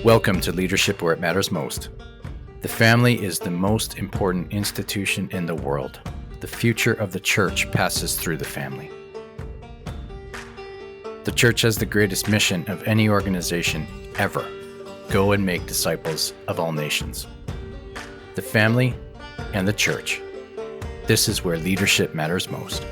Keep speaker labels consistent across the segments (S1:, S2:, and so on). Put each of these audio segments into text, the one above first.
S1: Welcome to Leadership Where It Matters Most. The family is the most important institution in the world. The future of the church passes through the family. The church has the greatest mission of any organization ever. Go and make disciples of all nations. The family and the church. This is where leadership matters most.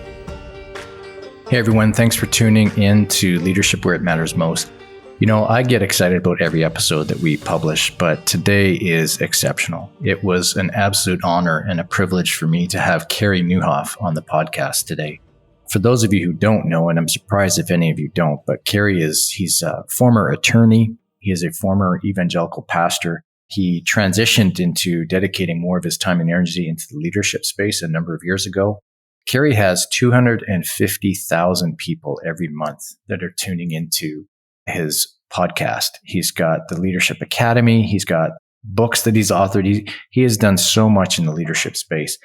S1: Hey everyone, thanks for tuning in to Leadership Where It Matters Most. You know, I get excited about every episode that we publish, but today is exceptional. It was an absolute honor and a privilege for me to have Carey Nieuwhof on the podcast today. For those of you who don't know, and I'm surprised if any of you don't, but Carey he's a former attorney. He is a former evangelical pastor. He transitioned into dedicating more of his time and energy into the leadership space a number of years ago. Carey has 250,000 people every month that are tuning into his podcast. He's got the Leadership Academy. He's got books that he's authored. He has done so much in the leadership space.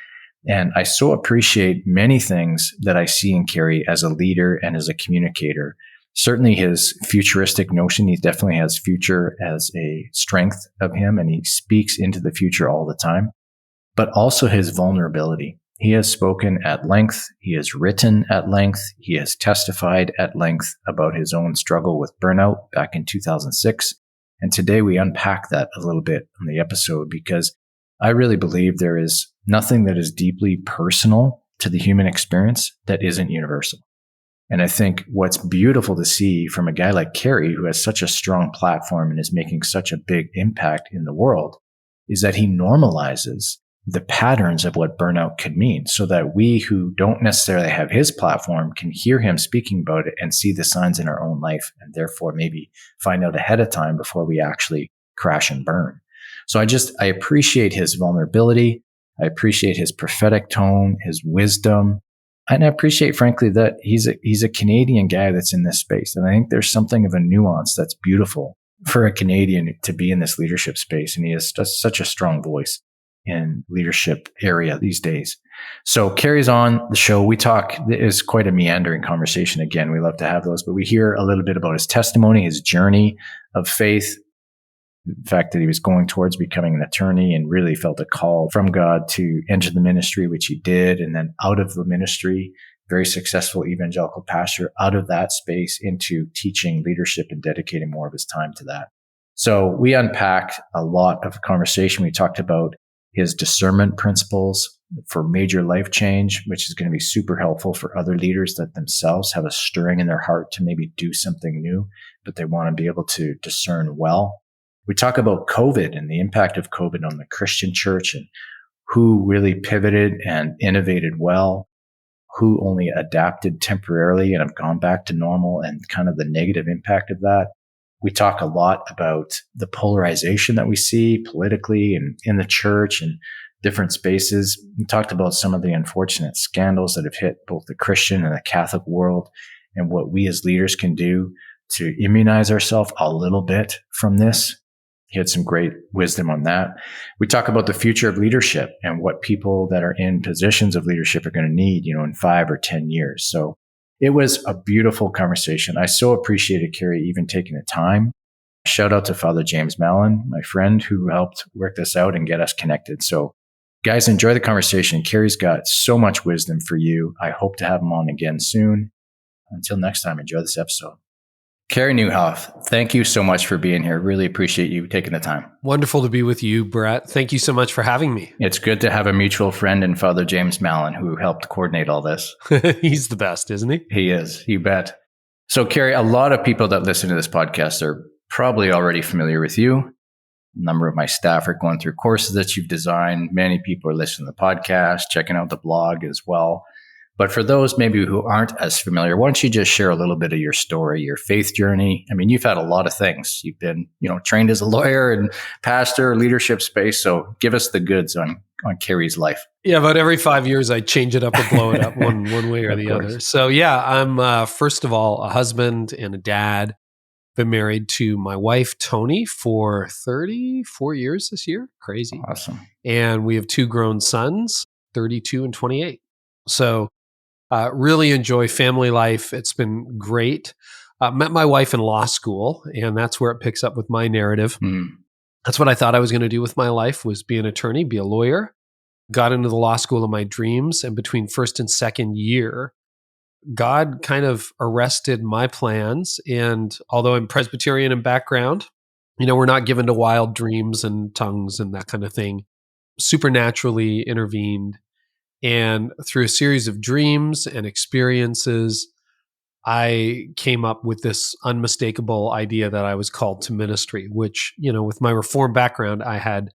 S1: And I so appreciate many things that I see in Carey as a leader and as a communicator. Certainly his futuristic notion, he definitely has future as a strength of him, and he speaks into the future all the time, but also his vulnerability. He has spoken at length. He has written at length. He has testified at length about his own struggle with burnout back in 2006. And today we unpack that a little bit on the episode because I really believe there is nothing that is deeply personal to the human experience that isn't universal. And I think what's beautiful to see from a guy like Carey, who has such a strong platform and is making such a big impact in the world, is that he normalizes the patterns of what burnout could mean so that we who don't necessarily have his platform can hear him speaking about it and see the signs in our own life and therefore maybe find out ahead of time before we actually crash and burn. So I appreciate his vulnerability. I appreciate his prophetic tone, his wisdom. And I appreciate, frankly, that he's a Canadian guy that's in this space. And I think there's something of a nuance that's beautiful for a Canadian to be in this leadership space. And he has just such a strong voice in leadership area these days. So Carey's on the show. It is quite a meandering conversation. Again, we love to have those, but we hear a little bit about his testimony, his journey of faith, the fact that he was going towards becoming an attorney and really felt a call from God to enter the ministry, which he did. And then out of the ministry, very successful evangelical pastor, out of that space into teaching leadership and dedicating more of his time to that. So we unpacked a lot of conversation. We talked about his discernment principles for major life change, which is going to be super helpful for other leaders that themselves have a stirring in their heart to maybe do something new, but they want to be able to discern well. We talk about COVID and the impact of COVID on the Christian church and who really pivoted and innovated well, who only adapted temporarily and have gone back to normal and kind of the negative impact of that. We talk a lot about the polarization that we see politically and in the church and different spaces. We talked about some of the unfortunate scandals that have hit both the Christian and the Catholic world and what we as leaders can do to immunize ourselves a little bit from this. He had some great wisdom on that. We talk about the future of leadership and what people that are in positions of leadership are going to need, in 5 or 10 years. So it was a beautiful conversation. I so appreciated Carey even taking the time. Shout out to Father James Mallon, my friend, who helped work this out and get us connected. So guys, enjoy the conversation. Carey's got so much wisdom for you. I hope to have him on again soon. Until next time, enjoy this episode. Carey Nieuwhof, thank you so much for being here. Really appreciate you taking the time.
S2: Wonderful to be with you, Brett. Thank you so much for having me.
S1: It's good to have a mutual friend in Father James Mallon who helped coordinate all this.
S2: He's the best, isn't he?
S1: He is, you bet. So Carey, a lot of people that listen to this podcast are probably already familiar with you. A number of my staff are going through courses that you've designed. Many people are listening to the podcast, checking out the blog as well. But for those maybe who aren't as familiar, why don't you just share a little bit of your story, your faith journey? I mean, you've had a lot of things. You've been, trained as a lawyer and pastor, leadership space. So give us the goods on Carey's life.
S2: Yeah, about every 5 years, I change it up or blow it up one way or the other. So yeah, I'm first of all a husband and a dad. Been married to my wife, Tony, for 34 years this year. Crazy.
S1: Awesome.
S2: And we have 2 grown sons, 32 and 28. So really enjoy family life. It's been great. Met my wife in law school, and that's where it picks up with my narrative.
S1: Mm.
S2: That's what I thought I was going to do with my life, was be an attorney, be a lawyer. Got into the law school of my dreams, and between first and second year, God kind of arrested my plans. And although I'm Presbyterian in background, we're not given to wild dreams and tongues and that kind of thing. Supernaturally intervened. And through a series of dreams and experiences, I came up with this unmistakable idea that I was called to ministry, which, with my Reformed background, I had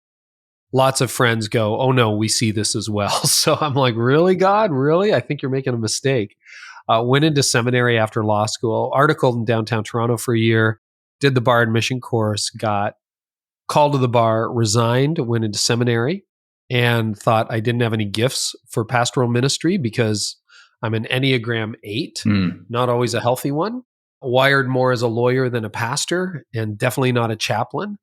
S2: lots of friends go, "Oh no, we see this as well." So I'm like, "Really, God? Really? I think you're making a mistake." Went into seminary after law school, articled in downtown Toronto for a year, did the bar admission course, got called to the bar, resigned, went into seminary, and thought I didn't have any gifts for pastoral ministry because I'm an Enneagram 8, not always a healthy one, wired more as a lawyer than a pastor, and definitely not a chaplain.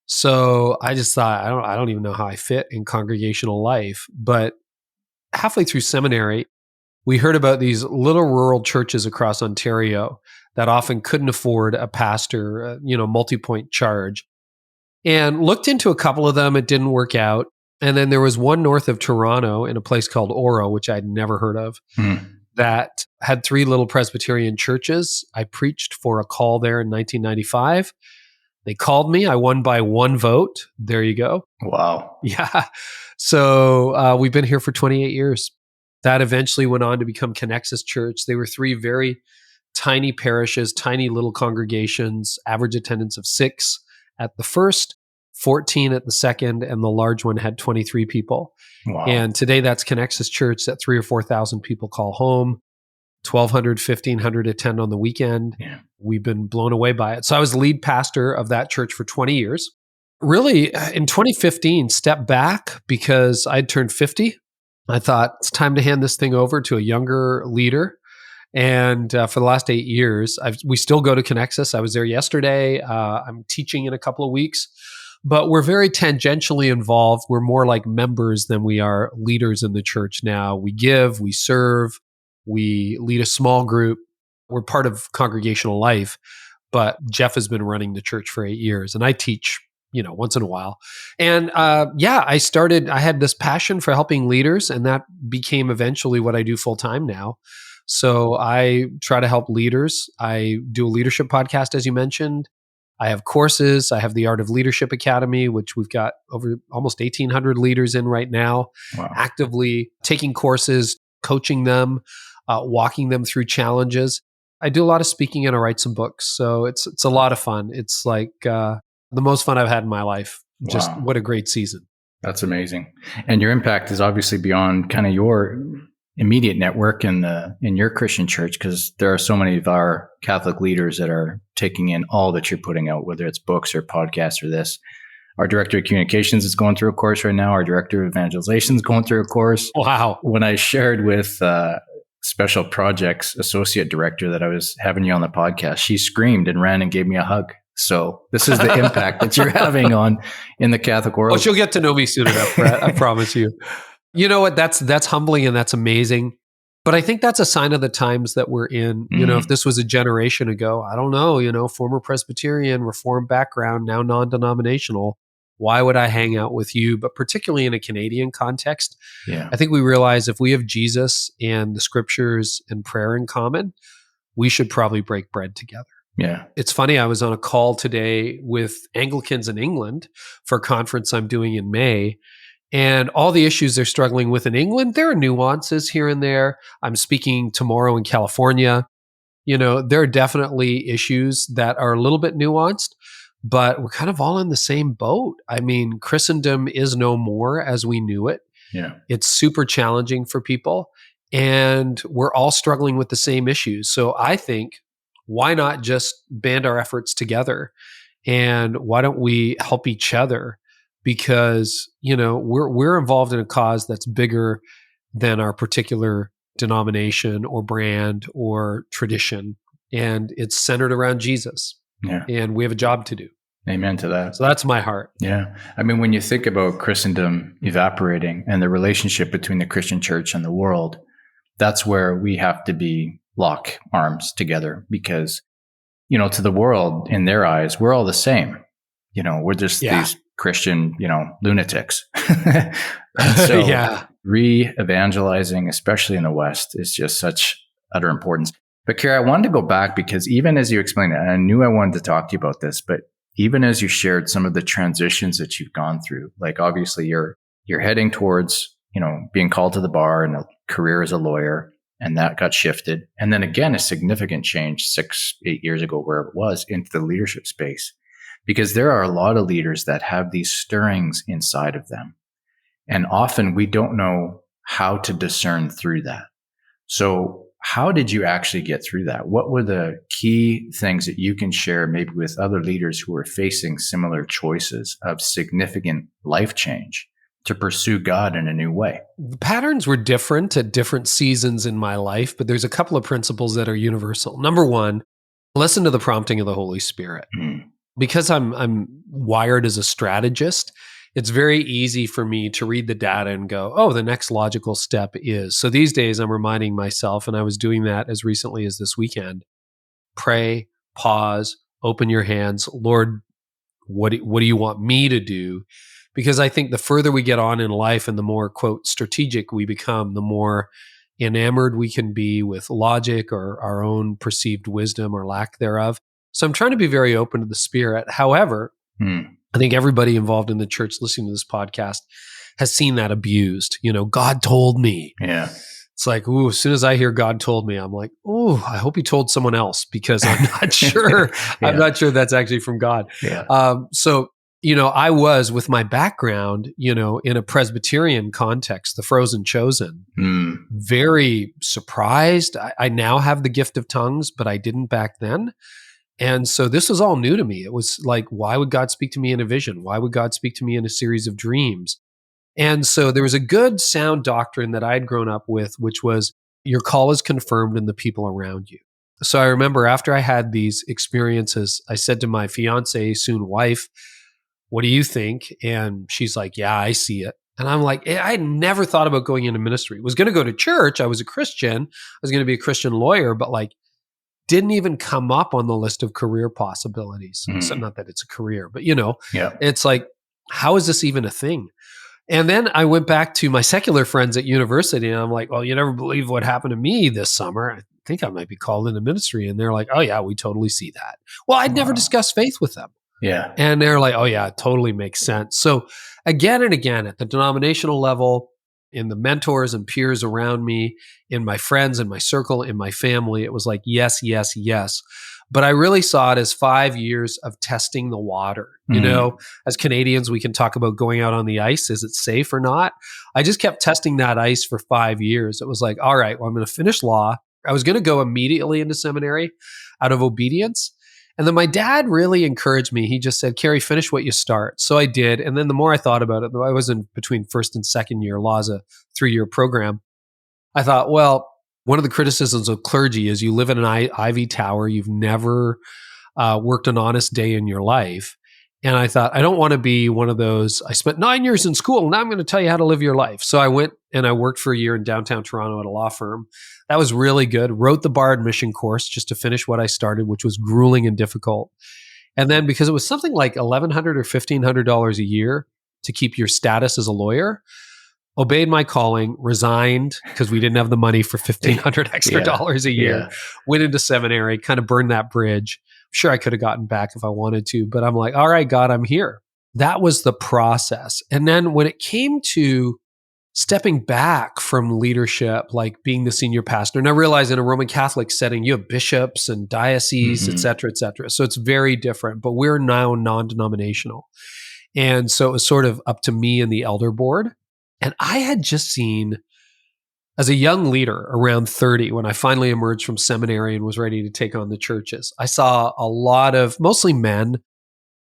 S2: So I just thought, I don't even know how I fit in congregational life. But halfway through seminary, we heard about these little rural churches across Ontario that often couldn't afford a pastor, multi-point charge, and looked into a couple of them. It didn't work out. And then there was one north of Toronto in a place called Oro, which I'd never heard of, that had 3 little Presbyterian churches. I preached for a call there in 1995. They called me. I won by 1 vote. There you go.
S1: Wow.
S2: Yeah. So we've been here for 28 years. That eventually went on to become Connexus Church. They were 3 very tiny parishes, tiny little congregations, average attendance of 6 at the first, 14 at the second, and the large one had 23 people.
S1: Wow.
S2: And today that's Connexus Church that 3,000 or 4,000 people call home. 1,200, 1,500 attend on the weekend.
S1: Yeah.
S2: We've been blown away by it. So I was lead pastor of that church for 20 years. Really, in 2015, stepped back because I'd turned 50. I thought it's time to hand this thing over to a younger leader. And for the last 8 years, we still go to Connexus. I was there yesterday. I'm teaching in a couple of weeks. But we're very tangentially involved. We're more like members than we are leaders in the church now. We give, we serve, we lead a small group. We're part of congregational life. But Jeff has been running the church for 8 years, and I teach, once in a while. And I had this passion for helping leaders, and that became eventually what I do full time now. So I try to help leaders. I do a leadership podcast, as you mentioned. I have courses. I have the Art of Leadership Academy, which we've got over almost 1,800 leaders in right now, actively taking courses, coaching them, walking them through challenges. I do a lot of speaking and I write some books. So it's a lot of fun. It's like the most fun I've had in my life. Just what a great season.
S1: That's amazing. And your impact is obviously beyond kind of your immediate network in your Christian church, because there are so many of our Catholic leaders that are taking in all that you're putting out, whether it's books or podcasts or this. Our director of communications is going through a course right now. Our director of evangelization is going through a course.
S2: Wow.
S1: When I shared with special projects associate director that I was having you on the podcast, she screamed and ran and gave me a hug. So this is the impact that you're having in the Catholic world.
S2: Well, she'll get to know me soon enough, Brett. I promise you. You know what? That's humbling and that's amazing. But I think that's a sign of the times that we're in. If this was a generation ago, I don't know, former Presbyterian, Reformed background, now non-denominational, why would I hang out with you? But particularly in a Canadian context, I think we realize if we have Jesus and the scriptures and prayer in common, we should probably break bread together.
S1: Yeah.
S2: It's funny, I was on a call today with Anglicans in England for a conference I'm doing in May. And all the issues they're struggling with in England, there are nuances here and there. I'm speaking tomorrow in California. There are definitely issues that are a little bit nuanced, but we're kind of all in the same boat. I mean, Christendom is no more as we knew it.
S1: Yeah.
S2: It's super challenging for people, and we're all struggling with the same issues. So I think, why not just band our efforts together? And why don't we help each other? Because, we're involved in a cause that's bigger than our particular denomination or brand or tradition. And it's centered around Jesus.
S1: Yeah.
S2: And we have a job to do.
S1: Amen to that.
S2: So that's my heart.
S1: Yeah. I mean, when you think about Christendom evaporating and the relationship between the Christian church and the world, that's where we have to lock arms together, because to the world, in their eyes, we're all the same. We're just these Christian, lunatics. And so re-evangelizing, especially in the West, is just such utter importance. But Carey, I wanted to go back because even as you explained it, and I knew I wanted to talk to you about this, but even as you shared some of the transitions that you've gone through, like obviously you're heading towards, being called to the bar and a career as a lawyer, and that got shifted. And then again, a significant change 6-8 years ago, where it was into the leadership space, because there are a lot of leaders that have these stirrings inside of them. And often we don't know how to discern through that. So how did you actually get through that? What were the key things that you can share maybe with other leaders who are facing similar choices of significant life change to pursue God in a new way?
S2: The patterns were different at different seasons in my life, but there's a couple of principles that are universal. Number one, listen to the prompting of the Holy Spirit. Because I'm wired as a strategist, it's very easy for me to read the data and go, oh, the next logical step is. So these days I'm reminding myself, and I was doing that as recently as this weekend, pray, pause, open your hands. Lord, what do you want me to do? Because I think the further we get on in life and the more, quote, strategic we become, the more enamored we can be with logic or our own perceived wisdom or lack thereof. So I'm trying to be very open to the Spirit. However, I think everybody involved in the church listening to this podcast has seen that abused. God told me.
S1: Yeah.
S2: It's like, ooh, as soon as I hear God told me, I'm like, oh, I hope he told someone else, because I'm not sure. I'm not sure that's actually from God.
S1: Yeah.
S2: So, I was, with my background, in a Presbyterian context, the frozen chosen, very surprised. I now have the gift of tongues, but I didn't back then. And so this was all new to me. It was like, why would God speak to me in a vision? Why would God speak to me in a series of dreams? And so there was a good sound doctrine that I had grown up with, which was your call is confirmed in the people around you. So I remember after I had these experiences, I said to my fiance, soon wife, what do you think? And she's like, yeah, I see it. And I'm like, I had never thought about going into ministry. I was going to go to church. I was a Christian. I was going to be a Christian lawyer, but didn't even come up on the list of career possibilities. So not that it's a career, but it's like, how is this even a thing? And then I went back to my secular friends at university, and I'm like, well, you never believe what happened to me this summer. I think I might be called into ministry. And they're like, oh yeah, we totally see that. Well, I'd never discussed faith with them.
S1: Yeah.
S2: And they're like, oh yeah, it totally makes sense. So again and again, at the denominational level, in the mentors and peers around me, in my friends, in my circle, in my family, it was like, yes, yes, yes. But I really saw it as 5 years of testing the water. As Canadians, we can talk about going out on the ice. Is it safe or not? I just kept testing that ice for 5 years. It was like, all right, well, I'm going to finish law. I was going to go immediately into seminary out of obedience. And then my dad really encouraged me. He just said, Carey, finish what you start. So I did. And then the more I thought about it, though I was in between first and second year, law is a 3-year program. I thought, well, one of the criticisms of clergy is you live in an ivy tower. You've never worked an honest day in your life. And I thought, I don't want to be one of those, I spent 9 years in school, and now I'm going to tell you how to live your life. So I went and I worked for a year in downtown Toronto at a law firm. That was really good. Wrote the bar admission course just to finish what I started, which was grueling and difficult. And then because it was something like $1,100 or $1,500 a year to keep your status as a lawyer, obeyed my calling, resigned because we didn't have the money for $1,500 extra dollars a year, went into seminary, kind of burned that bridge. I'm sure I could have gotten back if I wanted to, but I'm like, all right, God, I'm here. That was the process. And then when it came to stepping back from leadership, like being the senior pastor, and I realize in a Roman Catholic setting, you have bishops and dioceses, et cetera, et cetera. So it's very different, but we're now non-denominational. And so it was sort of up to me and the elder board. And I had just seen, as a young leader around 30, when I finally emerged from seminary and was ready to take on the churches, I saw a lot of mostly men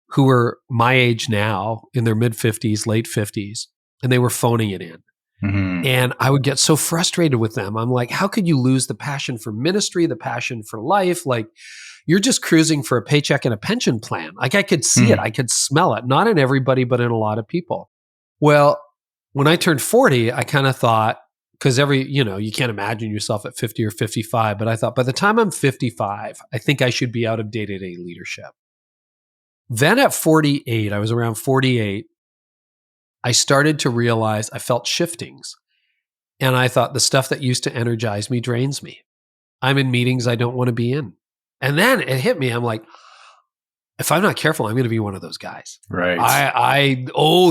S2: who were my age now, in their mid-50s, late 50s, and they were phoning it in. And I would get so frustrated with them. I'm like, how could you lose the passion for ministry, the passion for life? Like, you're just cruising for a paycheck and a pension plan. Like, I could see it. I could smell it. Not in everybody, but in a lot of people. Well, when I turned 40, I kind of thought, because you can't imagine yourself at 50 or 55. But I thought by the time I'm 55, I think I should be out of day-to-day leadership. Then at 48, I was around 48, I started to realize I felt shiftings. And I thought the stuff that used to energize me drains me. I'm in meetings I don't want to be in. And then it hit me. I'm like, if I'm not careful, I'm going to be one of those guys.
S1: Right.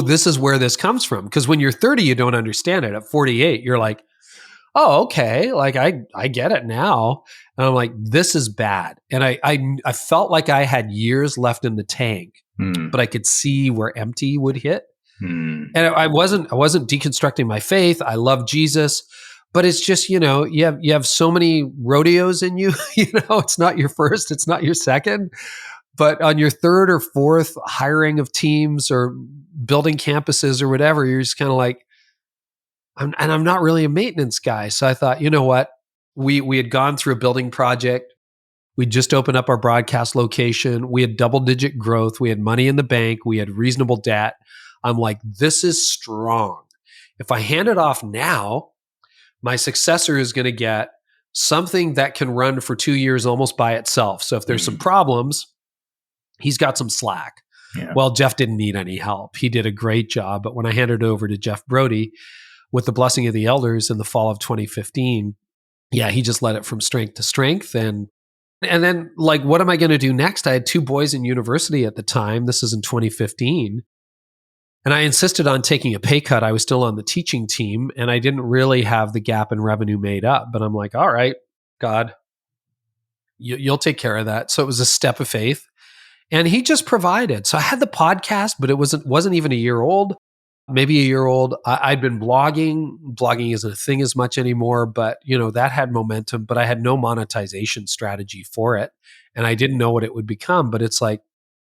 S2: This is where this comes from. Because when you're 30, you don't understand it. At 48, you're like, oh, okay. Like I get it now. And I'm like, this is bad. And I felt like I had years left in the tank, but I could see where empty would hit. And I wasn't deconstructing my faith. I love Jesus, but it's just, you have so many rodeos in you, it's not your first, it's not your second, but on your third or fourth hiring of teams or building campuses or whatever, you're just kind of like, I'm not really a maintenance guy. So I thought, you know what? We had gone through a building project. We just opened up our broadcast location. We had double-digit growth. We had money in the bank. We had reasonable debt. I'm like, this is strong. If I hand it off now, my successor is going to get something that can run for 2 years almost by itself. So if there's some problems, he's got some slack.
S1: Yeah.
S2: Well, Jeff didn't need any help. He did a great job. But when I handed it over to Jeff Brody, with the blessing of the elders in the fall of 2015, he just led it from strength to strength. And then, like, what am I going to do next? I had 2 boys in university at the time. This is in 2015. And I insisted on taking a pay cut. I was still on the teaching team, and I didn't really have the gap in revenue made up. But I'm like, all right, God, you'll take care of that. So it was a step of faith. And he just provided. So I had the podcast, but it wasn't even a year old. Maybe a year old. I'd been blogging. Blogging isn't a thing as much anymore, but that had momentum, but I had no monetization strategy for it. And I didn't know what it would become, but it's like,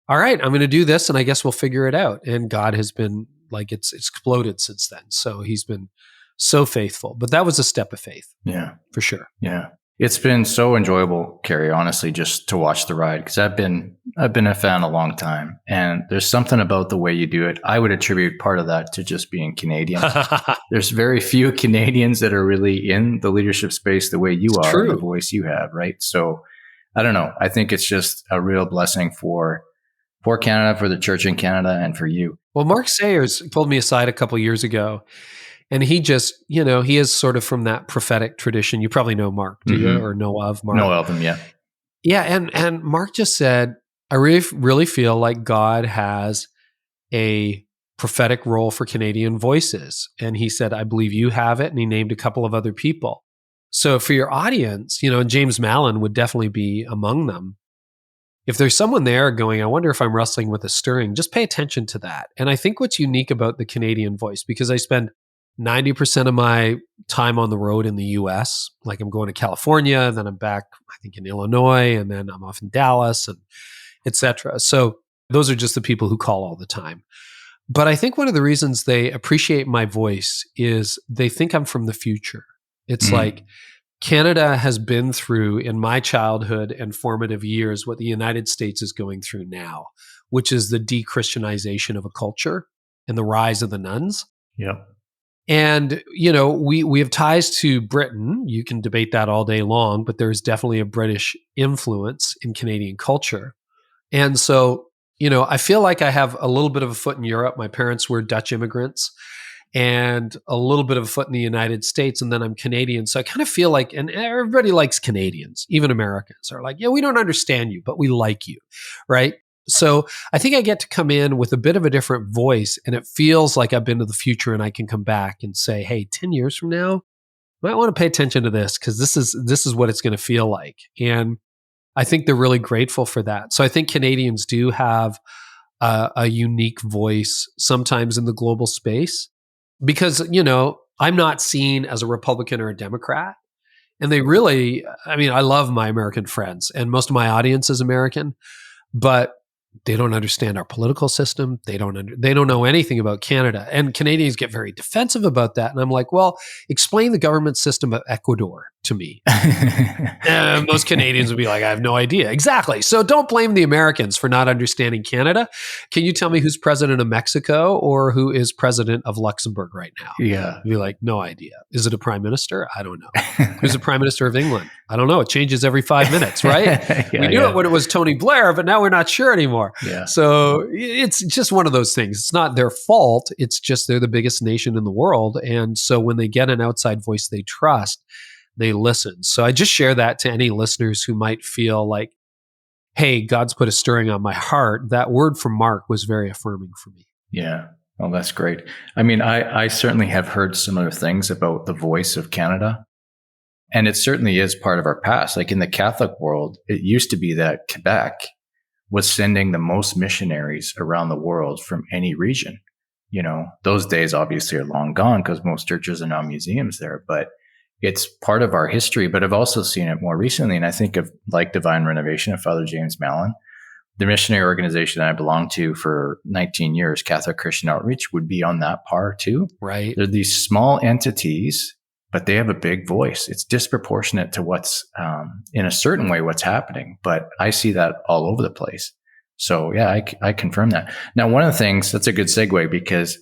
S2: all right, I'm going to do this and I guess we'll figure it out. And God has been like, it's exploded since then. So he's been so faithful, but that was a step of faith.
S1: Yeah,
S2: for sure.
S1: Yeah. It's been so enjoyable, Carey, honestly, just to watch the ride, because I've been a fan a long time, and there's something about the way you do it. I would attribute part of that to just being Canadian. There's very few Canadians that are really in the leadership space the way you
S2: It's
S1: are,
S2: true.
S1: and the voice you have, right? So I don't know. I think it's just a real blessing for Canada, for the church in Canada, and for you.
S2: Well, Mark Sayers pulled me aside a couple years ago, and he just, he is sort of from that prophetic tradition. You probably know Mark, do you? Or know of Mark?
S1: Know of him, yeah.
S2: Yeah, and Mark just said, I really feel like God has a prophetic role for Canadian voices. And he said, I believe you have it. And he named a couple of other people. So for your audience, and James Mallon would definitely be among them. If there's someone there going, I wonder if I'm wrestling with a stirring, just pay attention to that. And I think what's unique about the Canadian voice, because I spend 90% of my time on the road in the US, like I'm going to California, then I'm back, I think, in Illinois, and then I'm off in Dallas, and et cetera. So those are just the people who call all the time. But I think one of the reasons they appreciate my voice is they think I'm from the future. It's like Canada has been through, in my childhood and formative years, what the United States is going through now, which is the de-Christianization of a culture and the rise of the nuns.
S1: Yep.
S2: And, we have ties to Britain. You can debate that all day long, but there's definitely a British influence in Canadian culture. And so, I feel like I have a little bit of a foot in Europe. My parents were Dutch immigrants, and a little bit of a foot in the United States. And then I'm Canadian. So I kind of feel like, and everybody likes Canadians, even Americans are like, yeah, we don't understand you, but we like you, right? So I think I get to come in with a bit of a different voice, and it feels like I've been to the future, and I can come back and say, hey, 10 years from now, I might want to pay attention to this, because this is what it's going to feel like. And I think they're really grateful for that. So I think Canadians do have a unique voice sometimes in the global space, because, I'm not seen as a Republican or a Democrat. And they really, I love my American friends, and most of my audience is American, but they don't understand our political system. They don't know anything about Canada. And Canadians get very defensive about that. And I'm like, well, explain the government system of Ecuador to me. And most Canadians would be like, I have no idea. Exactly. So don't blame the Americans for not understanding Canada. Can you tell me who's president of Mexico or who is president of Luxembourg right now?
S1: Yeah.
S2: You'd be like, no idea. Is it a prime minister? I don't know. Who's the prime minister of England? I don't know. It changes every 5 minutes, right? We knew it when it was Tony Blair, but now we're not sure anymore.
S1: Yeah.
S2: So it's just one of those things. It's not their fault. It's just they're the biggest nation in the world. And so when they get an outside voice they trust, they listen. So I just share that to any listeners who might feel like, hey, God's put a stirring on my heart. That word from Mark was very affirming for me.
S1: Yeah. Well, that's great. I mean, I certainly have heard similar things about the voice of Canada. And it certainly is part of our past. Like in the Catholic world, it used to be that Quebec was sending the most missionaries around the world from any region. You know, those days obviously are long gone because most churches are now museums there, but it's part of our history. But I've also seen it more recently. And I think of like Divine Renovation of Father James Mallon, the missionary organization that I belonged to for 19 years, Catholic Christian Outreach, would be on that par too.
S2: Right.
S1: They're these small entities, but they have a big voice. It's disproportionate to what's, in a certain way, what's happening. But I see that all over the place. So yeah, I confirm that. Now, one of the things, that's a good segue because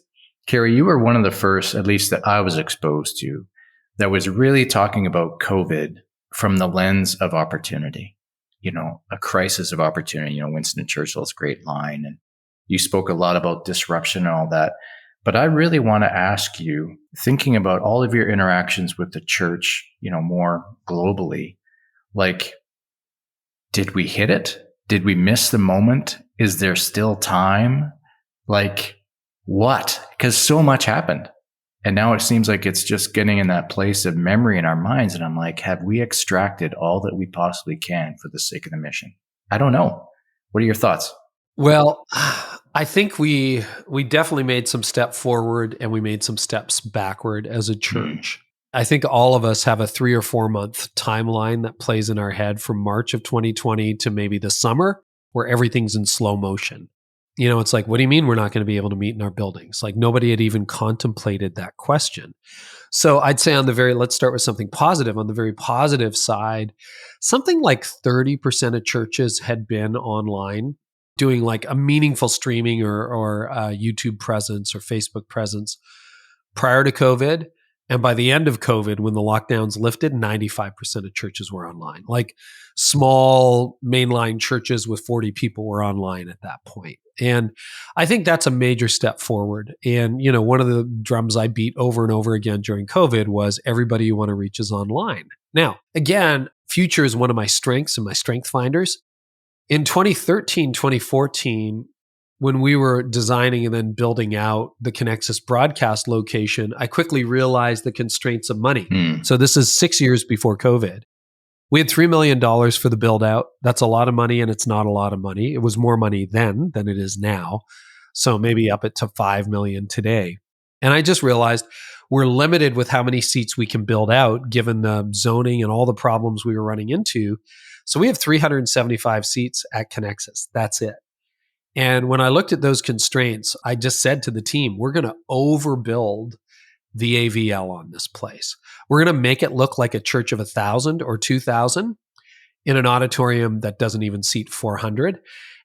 S1: Carey, you were one of the first, at least that I was exposed to, that was really talking about COVID from the lens of opportunity, you know, a crisis of opportunity, you know, Winston Churchill's great line. And you spoke a lot about disruption and all that. But I really want to ask you, thinking about all of your interactions with the church, you know, more globally, like, did we hit it? Did we miss the moment? Is there still time? Like, what? Because so much happened. And now it seems like it's just getting in that place of memory in our minds. And I'm like, have we extracted all that we possibly can for the sake of the mission? I don't know. What are your thoughts?
S2: Well, I think we definitely made some step forward and we made some steps backward as a church. I think all of us have a 3 or 4 month timeline that plays in our head from March of 2020 to maybe the summer where everything's in slow motion. You know, it's like, what do you mean we're not going to be able to meet in our buildings? Like nobody had even contemplated that question. So I'd say let's start with something positive. On the very positive side, something like 30% of churches had been online doing like a meaningful streaming or YouTube presence or Facebook presence prior to COVID. And by the end of COVID, when the lockdowns lifted, 95% of churches were online. Like small mainline churches with 40 people were online at that point. And I think that's a major step forward. And, you know, one of the drums I beat over and over again during COVID was everybody you want to reach is online. Now, again, future is one of my strengths and my strength finders. In 2013, 2014, when we were designing and then building out the Connexus broadcast location, I quickly realized the constraints of money. So this is 6 years before COVID. We had $3 million for the build out. That's a lot of money and it's not a lot of money. It was more money then than it is now. So maybe up it to 5 million today. And I just realized we're limited with how many seats we can build out given the zoning and all the problems we were running into. So we have 375 seats at Connexus. That's it. And when I looked at those constraints, I just said to the team, we're going to overbuild the AVL on this place. We're going to make it look like a church of 1,000 or 2,000 in an auditorium that doesn't even seat 400.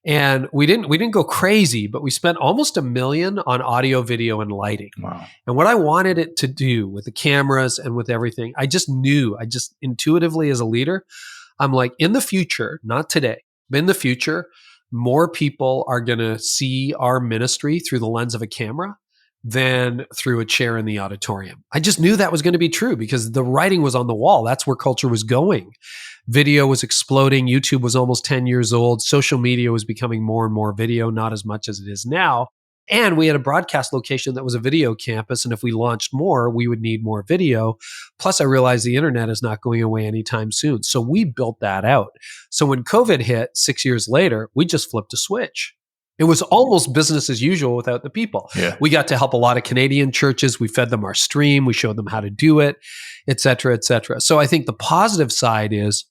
S2: And we didn't go crazy, but we spent almost $1 million on audio, video, and lighting.
S1: Wow.
S2: And what I wanted it to do with the cameras and with everything, I just intuitively as a leader, I'm like, in the future, not today, but in the future, more people are going to see our ministry through the lens of a camera than through a chair in the auditorium. I just knew that was going to be true because the writing was on the wall. That's where culture was going. Video was exploding. YouTube was almost 10 years old. Social media was becoming more and more video, not as much as it is now. And we had a broadcast location that was a video campus. And if we launched more, we would need more video. Plus, I realized the internet is not going away anytime soon. So we built that out. So when COVID hit 6 years later, we just flipped a switch. It was almost business as usual without the people.
S1: Yeah.
S2: We got to help a lot of Canadian churches. We fed them our stream. We showed them how to do it, et cetera, et cetera. So I think the positive side is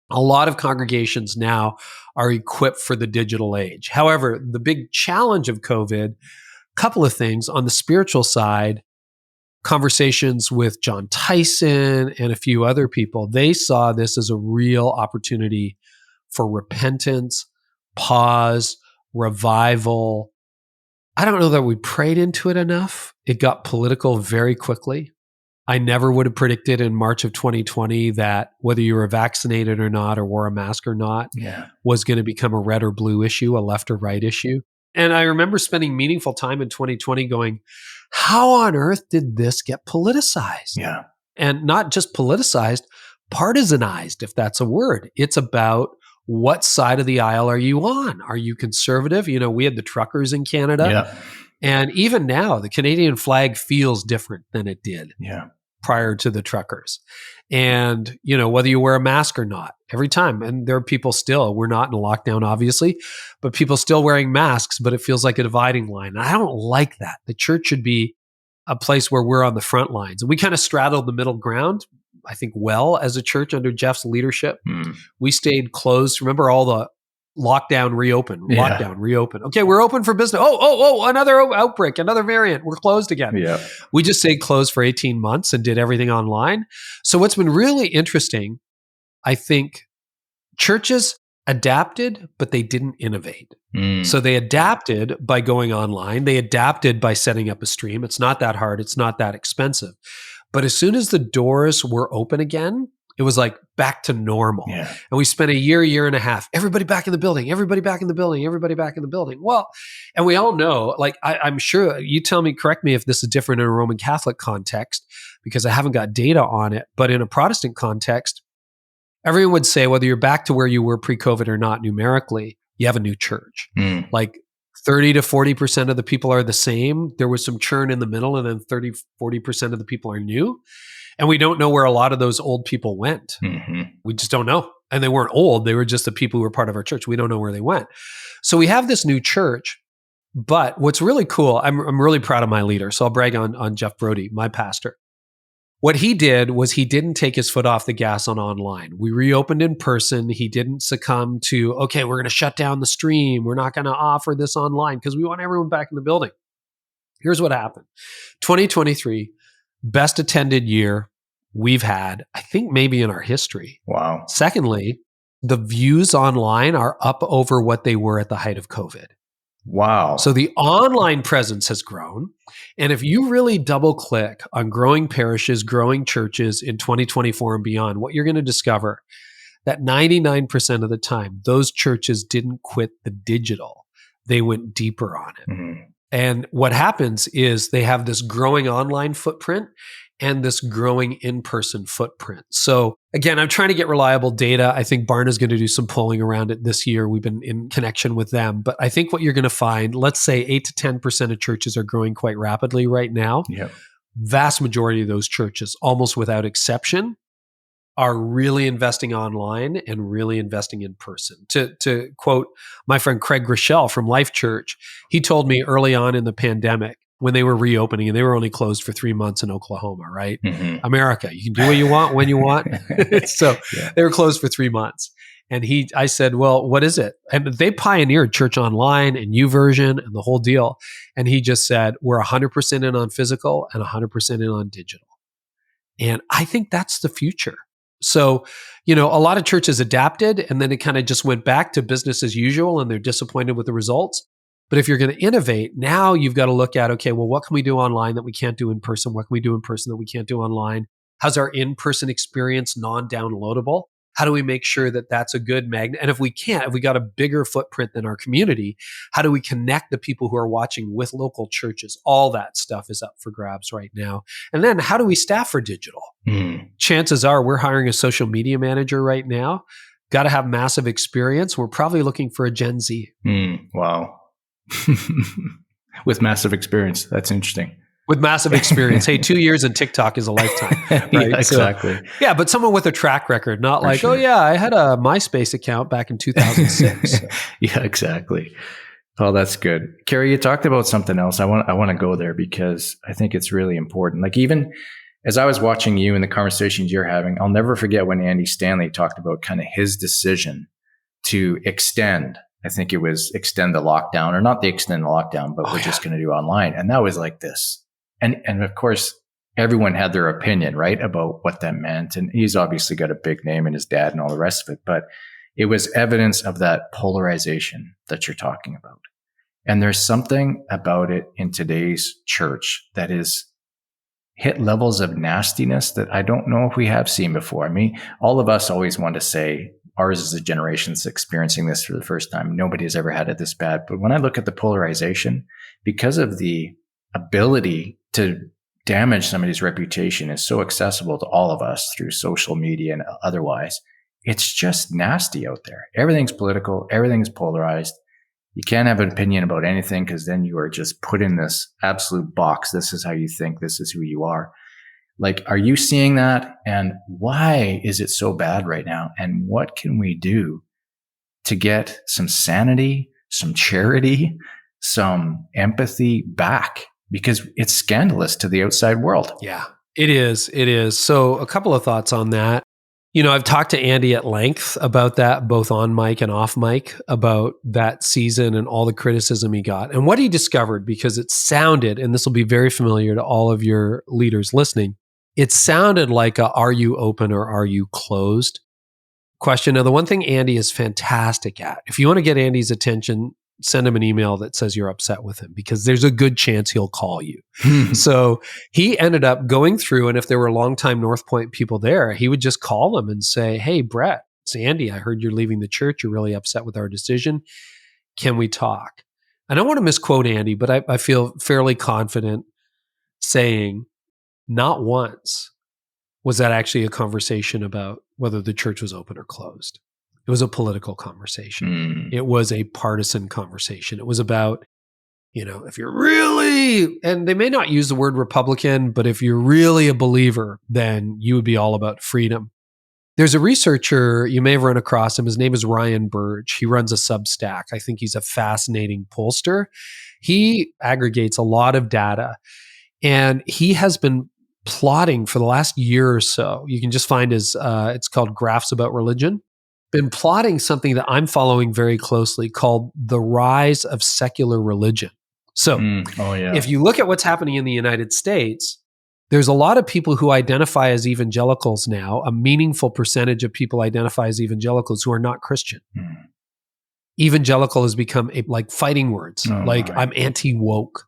S2: a lot of congregations now are equipped for the digital age. However, the big challenge of COVID, a couple of things on the spiritual side, conversations with John Tyson and a few other people, they saw this as a real opportunity for repentance, pause, revival. I don't know that we prayed into it enough. It got political very quickly. I never would have predicted in March of 2020 that whether you were vaccinated or not, or wore a mask or not, was going to become a red or blue issue, a left or right issue. And I remember spending meaningful time in 2020 going, how on earth did this get politicized?
S1: Yeah.
S2: And not just politicized, partisanized, if that's a word. It's about what side of the aisle are you on? Are you conservative? You know, we had the truckers in Canada.
S1: Yeah.
S2: And even now, the Canadian flag feels different than it did prior to the truckers. And, you know, whether you wear a mask or not, every time. And there are people still, we're not in a lockdown, obviously, but people still wearing masks, but it feels like a dividing line. And I don't like that. The church should be a place where we're on the front lines. And we kind of straddled the middle ground, I think, well, as a church under Jeff's leadership. We stayed closed. Remember all the lockdown, reopen. Okay, we're open for business. Another outbreak, another variant. We're closed again.
S1: Yeah.
S2: We just stayed closed for 18 months and did everything online. So what's been really interesting, I think churches adapted, but they didn't innovate. So they adapted by going online. They adapted by setting up a stream. It's not that hard. It's not that expensive. But as soon as the doors were open again, it was like back to normal.
S1: Yeah.
S2: And we spent a year and a half, everybody back in the building, everybody back in the building, everybody back in the building. Well, and we all know, like, I'm sure, you tell me, correct me if this is different in a Roman Catholic context, because I haven't got data on it. But in a Protestant context, everyone would say, whether you're back to where you were pre-COVID or not, numerically, you have a new church. Like 30 to 40% of the people are the same. There was some churn in the middle, and then 30, 40% of the people are new. And we don't know where a lot of those old people went. We just don't know. And they weren't old. They were just the people who were part of our church. We don't know where they went. So we have this new church. But what's really cool, I'm really proud of my leader. So I'll brag on Jeff Brody, my pastor. What he did was he didn't take his foot off the gas on online. We reopened in person. He didn't succumb to, okay, we're going to shut down the stream. We're not going to offer this online because we want everyone back in the building. Here's what happened. 2023, best attended year we've had, I think maybe in our history.
S1: Wow.
S2: Secondly, the views online are up over what they were at the height of COVID.
S1: Wow.
S2: So the online presence has grown. And if you really double click on growing parishes, growing churches in 2024 and beyond, what you're going to discover that 99% of the time, those churches didn't quit the digital. They went deeper on it. And what happens is they have this growing online footprint and this growing in-person footprint. So again, I'm trying to get reliable data. I think Barna's going to do some polling around it this year. We've been in connection with them. But I think what you're going to find, let's say 8 to 10% of churches are growing quite rapidly right now. Vast majority of those churches, almost without exception, are really investing online and really investing in person. To quote my friend Craig Groeschel from Life Church, he told me early on in the pandemic, when they were reopening, and they were only closed for 3 months in Oklahoma, right? America, you can do what you want when you want. So they were closed for 3 months. And I said, well, what is it? And they pioneered church online and YouVersion and the whole deal. And he just said, we're 100% in on physical and 100% in on digital. And I think that's the future. So, you know, a lot of churches adapted and then it kind of just went back to business as usual and they're disappointed with the results. But if you're going to innovate, now you've got to look at, okay, well, what can we do online that we can't do in person? What can we do in person that we can't do online? How's our in-person experience non-downloadable? How do we make sure that that's a good magnet? And if we can't, if we got a bigger footprint than our community, how do we connect the people who are watching with local churches? All that stuff is up for grabs right now. And then how do we staff for digital? Chances are we're hiring a social media manager right now. Got to have massive experience. We're probably looking for a Gen Z.
S1: Wow. With massive experience. That's interesting.
S2: With massive experience. Hey, 2 years in TikTok is a lifetime. Right?
S1: Yeah, exactly.
S2: So, yeah, but someone with a track record, not
S1: For
S2: like,
S1: sure.
S2: oh yeah, I had a MySpace account back in 2006.
S1: Yeah, exactly. Oh, that's good. Carey, you talked about something else. I want to go there because I think it's really important. Like even as I was watching you and the conversations you're having, I'll never forget when Andy Stanley talked about kind of his decision to extend. I think it was extend the lockdown, or not the extend the lockdown, but we're just going to do online. And that was like this. And of course, everyone had their opinion, right, about what that meant. And he's obviously got a big name and his dad and all the rest of it. But it was evidence of that polarization that you're talking about. And there's something about it in today's church that is hit levels of nastiness that I don't know if we have seen before. I mean, all of us always want to say ours is a generation that's experiencing this for the first time. Nobody has ever had it this bad. But when I look at the polarization, because of the ability to damage somebody's reputation is so accessible to all of us through social media and otherwise, it's just nasty out there. Everything's political. Everything's polarized. You can't have an opinion about anything because then you are just put in this absolute box. This is how you think. This is who you are. Like, are you seeing that? And why is it so bad right now? And what can we do to get some sanity, some charity, some empathy back? Because it's scandalous to the outside world.
S2: Yeah, it is. It is. So a couple of thoughts on that. You know, I've talked to Andy at length about that, both on mic and off mic, about that season and all the criticism he got. And what he discovered, because it sounded, and this will be very familiar to all of your leaders listening, it sounded like a "are you open or are you closed" question. Now, the one thing Andy is fantastic at, if you want to get Andy's attention, send him an email that says you're upset with him, because there's a good chance he'll call you. So he ended up going through, and if there were longtime North Point people there, he would just call them and say, "Hey, Brett, it's Andy. I heard you're leaving the church. You're really upset with our decision. Can we talk?" And I don't want to misquote Andy, but I feel fairly confident saying not once was that actually a conversation about whether the church was open or closed. It was a political conversation. It was a partisan conversation. It was about, you know, if you're really, and they may not use the word Republican, but if you're really a believer, then you would be all about freedom. There's a researcher, you may have run across him. His name is Ryan Burge. He runs a Substack. I think he's a fascinating pollster. He aggregates a lot of data, and he has been plotting for the last year or so. You can just find his, it's called Graphs About Religion. Been plotting something that I'm following very closely called the rise of secular religion. So if you look at what's happening in the United States, there's a lot of people who identify as evangelicals now. A meaningful percentage of people identify as evangelicals who are not Christian. Evangelical has become like fighting words, I'm anti-woke,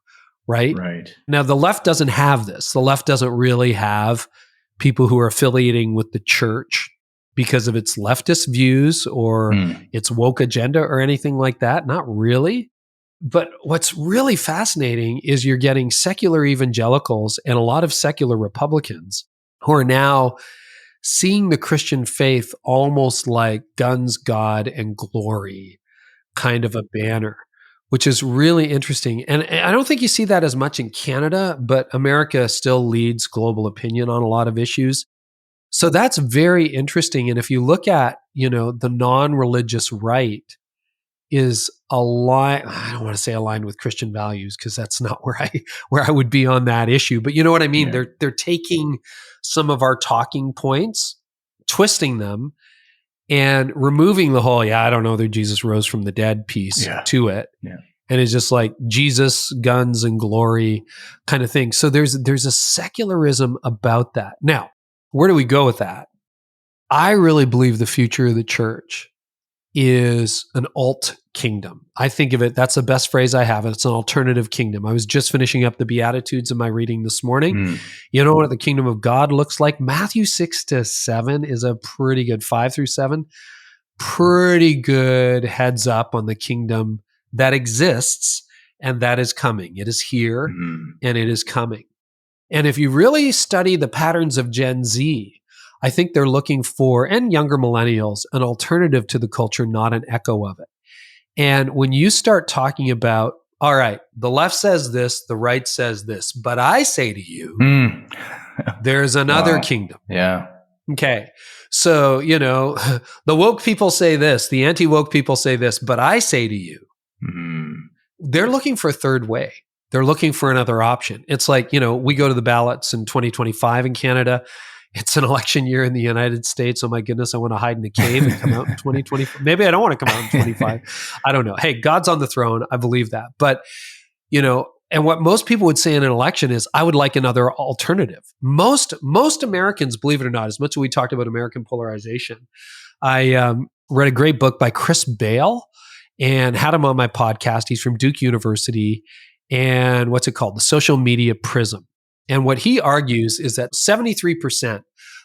S2: right?
S1: Right.
S2: Now, the left doesn't have this. The left doesn't really have people who are affiliating with the church because of its leftist views or its woke agenda or anything like that. Not really. But what's really fascinating is you're getting secular evangelicals and a lot of secular Republicans who are now seeing the Christian faith almost like guns, God, and glory kind of a banner, which is really interesting. And I don't think you see that as much in Canada, but America still leads global opinion on a lot of issues. So that's very interesting. And if you look at, you know, the non-religious right is aligned, I don't want to say aligned with Christian values, because that's not where I would be on that issue. But you know what I mean? Yeah. They're taking some of our talking points, twisting them, and removing the whole, I don't know that Jesus rose from the dead piece to it. Yeah. And it's just like Jesus, guns, and glory kind of thing. So there's a secularism about that. Now, where do we go with that? I really believe the future of the church is an alt kingdom. I think of it, that's the best phrase I have. It's an alternative kingdom. I was just finishing up the Beatitudes in my reading this morning. You know what the kingdom of God looks like? Matthew 6-7 is a pretty good, 5-7, pretty good heads up on the kingdom that exists and that is coming. It is here and it is coming. And if you really study the patterns of Gen Z, I think they're looking for, and younger millennials, an alternative to the culture, not an echo of it. And when you start talking about, all right, the left says this, the right says this, but I say to you, there's another kingdom.
S1: Yeah.
S2: Okay. So, you know, the woke people say this, the anti-woke people say this, but I say to you, they're looking for a third way. They're looking for another option. It's like, you know, we go to the ballots in 2025 in Canada. It's an election year in the United States. Oh my goodness, I want to hide in a cave and come out in 2024. Maybe I don't want to come out in 25. I don't know. Hey, God's on the throne. I believe that. But, you know, And what most people would say in an election is, I would like another alternative. Most Americans, believe it or not, as much as we talked about American polarization, I read a great book by Chris Bale and had him on my podcast. He's from Duke University. And what's it called? The Social Media Prism. And what he argues is that 73%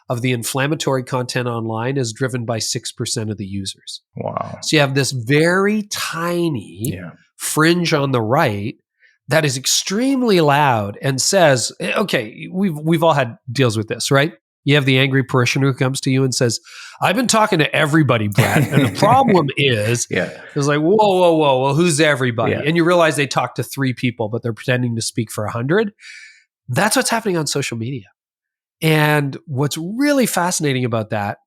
S2: of the inflammatory content online is driven by 6% of the users.
S1: Wow.
S2: So you have this very tiny fringe on the right that is extremely loud and says, okay, we've all had deals with this, right? You have the angry parishioner who comes to you and says, I've been talking to everybody, Brett. And the problem is, it's like, whoa, well, who's everybody?
S1: Yeah.
S2: And you realize they talk to 3 people, but they're pretending to speak for 100. That's what's happening on social media. And what's really fascinating about that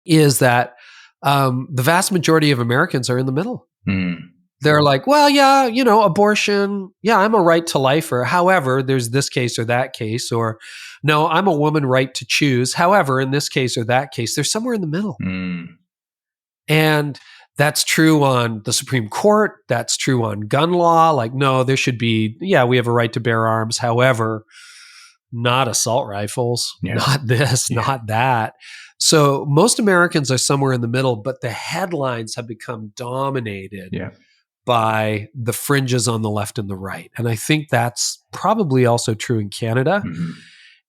S2: is that the vast majority of Americans are in the middle. They're like, well, yeah, abortion. Yeah, I'm a right to life. Or however, there's this case or that case. Or no, I'm a woman right to choose. However, in this case or that case, they're somewhere in the middle. And that's true on the Supreme Court. That's true on gun law. Like, no, there should be, we have a right to bear arms. However, not assault rifles, not this, not that. So most Americans are somewhere in the middle, but the headlines have become dominated by the fringes on the left and the right. And I think that's probably also true in Canada.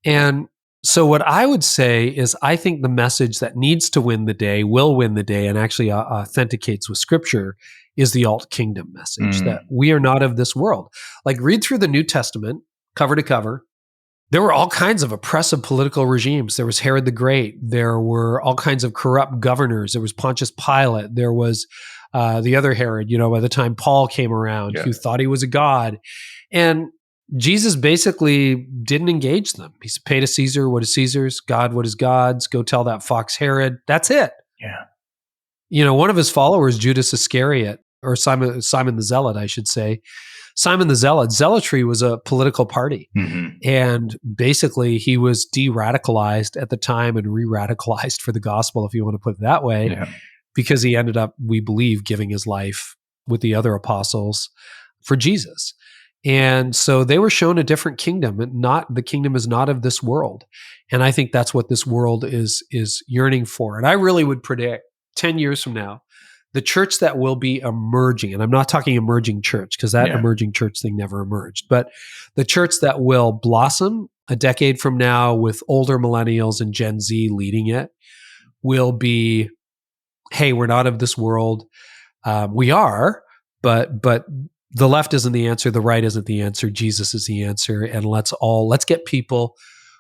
S2: And so what I would say is I think the message that needs to win the day, will win the day, and actually authenticates with Scripture is the alt kingdom message, that we are not of this world. Like, read through the New Testament, cover to cover. There were all kinds of oppressive political regimes. There was Herod the Great. There were all kinds of corrupt governors. There was Pontius Pilate. There was the other Herod, by the time Paul came around, who thought he was a god. And Jesus basically didn't engage them. He said, pay to Caesar what is Caesar's, God what is God's, go tell that fox Herod. That's it. One of his followers, Judas Iscariot, or Simon the Zealot, I should say. Simon the Zealot, zealotry was a political party. And basically he was de-radicalized at the time and re-radicalized for the gospel, if you want to put it that way, because he ended up, we believe, giving his life with the other apostles for Jesus. And so they were shown a different kingdom, and the kingdom is not of this world. And I think that's what this world is yearning for. And I really would predict 10 years from now, the church that will be emerging, and I'm not talking emerging church because that emerging church thing never emerged, but the church that will blossom a decade from now with older millennials and Gen Z leading it will be, hey, we're not of this world. We are, but the left isn't the answer. The right isn't the answer. Jesus is the answer. And let's get people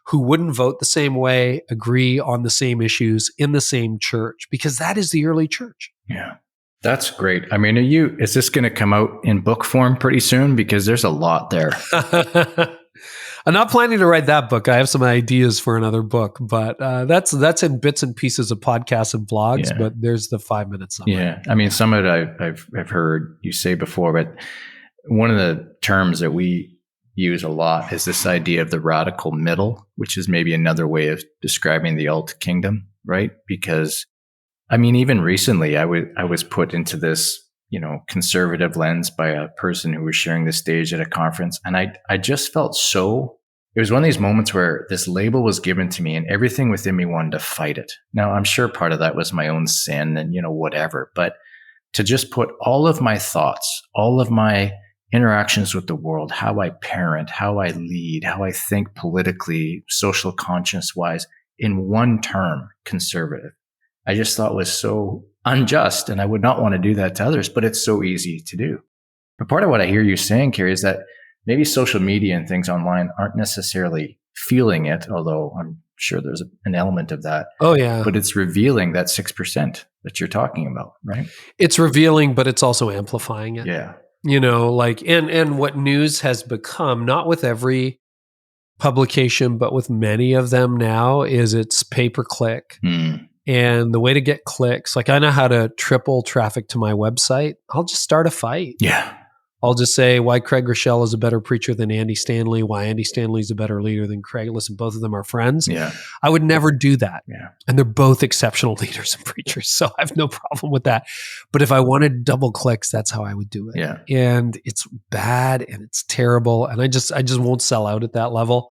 S2: who wouldn't vote the same way, agree on the same issues in the same church, because that is the early church.
S1: Yeah. That's great. I mean, is this going to come out in book form pretty soon? Because there's a lot there.
S2: I'm not planning to write that book. I have some ideas for another book, but that's in bits and pieces of podcasts and vlogs, but there's the 5-minute summary.
S1: Yeah. I mean, some of it I've heard you say before, but one of the terms that we use a lot is this idea of the radical middle, which is maybe another way of describing the alt kingdom, right? Because I mean, even recently, I was put into this, conservative lens by a person who was sharing the stage at a conference. And I just felt it was one of these moments where this label was given to me and everything within me wanted to fight it. Now, I'm sure part of that was my own sin and, whatever, but to just put all of my thoughts, all of my interactions with the world, how I parent, how I lead, how I think politically, social conscience wise, in one term, conservative. I just thought was so unjust, and I would not want to do that to others, but it's so easy to do. But part of what I hear you saying, Carey, is that maybe social media and things online aren't necessarily feeling it, although I'm sure there's an element of that.
S2: Oh, yeah.
S1: But it's revealing that 6% that you're talking about, right?
S2: It's revealing, but it's also amplifying it.
S1: Yeah.
S2: And what news has become, not with every publication, but with many of them now, is it's pay-per-click. And the way to get clicks, like I know how to triple traffic to my website. I'll just start a fight.
S1: Yeah.
S2: I'll just say why Craig Rochelle is a better preacher than Andy Stanley, why Andy Stanley is a better leader than Craig. Listen, both of them are friends.
S1: Yeah.
S2: I would never do that.
S1: Yeah.
S2: And they're both exceptional leaders and preachers. So I have no problem with that. But if I wanted double clicks, that's how I would do it.
S1: Yeah.
S2: And it's bad and it's terrible. And I just won't sell out at that level.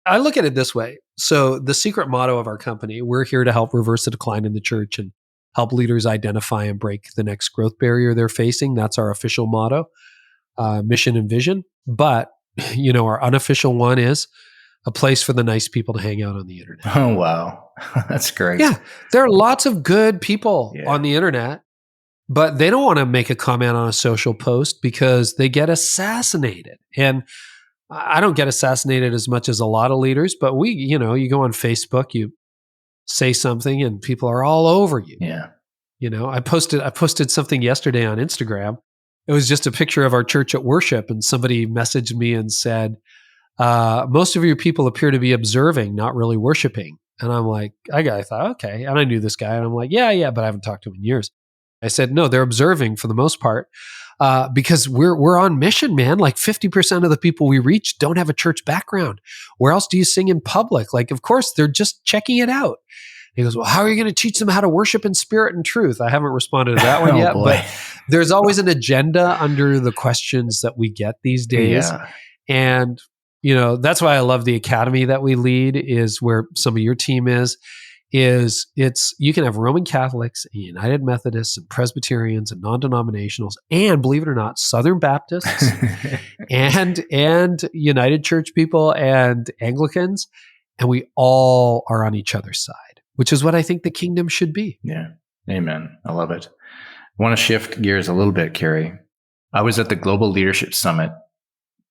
S2: I look at it this way. So the secret motto of our company, we're here to help reverse the decline in the church and help leaders identify and break the next growth barrier they're facing. That's our official motto, mission and vision. But, our unofficial one is a place for the nice people to hang out on the internet.
S1: Oh, wow. That's great.
S2: Yeah. There are lots of good people on the internet, but they don't want to make a comment on a social post because they get assassinated. And I don't get assassinated as much as a lot of leaders, but you go on Facebook, you say something and people are all over you.
S1: Yeah.
S2: I posted something yesterday on Instagram. It was just a picture of our church at worship, and somebody messaged me and said, most of your people appear to be observing, not really worshiping. And I'm like, I thought, okay. And I knew this guy, and I'm like, yeah, but I haven't talked to him in years. I said, no, they're observing for the most part, because we're on mission, man. Like 50% of the people we reach don't have a church background. Where else do you sing in public? Like, of course, they're just checking it out. He goes, well, how are you going to teach them how to worship in spirit and truth? I haven't responded to that one yet, but there's always an agenda under the questions that we get these days.
S1: Yeah.
S2: And, that's why I love the academy that we lead, is where some of your team is you can have Roman Catholics and United Methodists and Presbyterians and non-denominationals and, believe it or not, Southern Baptists and United Church people and Anglicans, and we all are on each other's side, which is what I think the kingdom should be.
S1: Yeah. Amen. I love it. I want to shift gears a little bit, Carey. I was at the Global Leadership Summit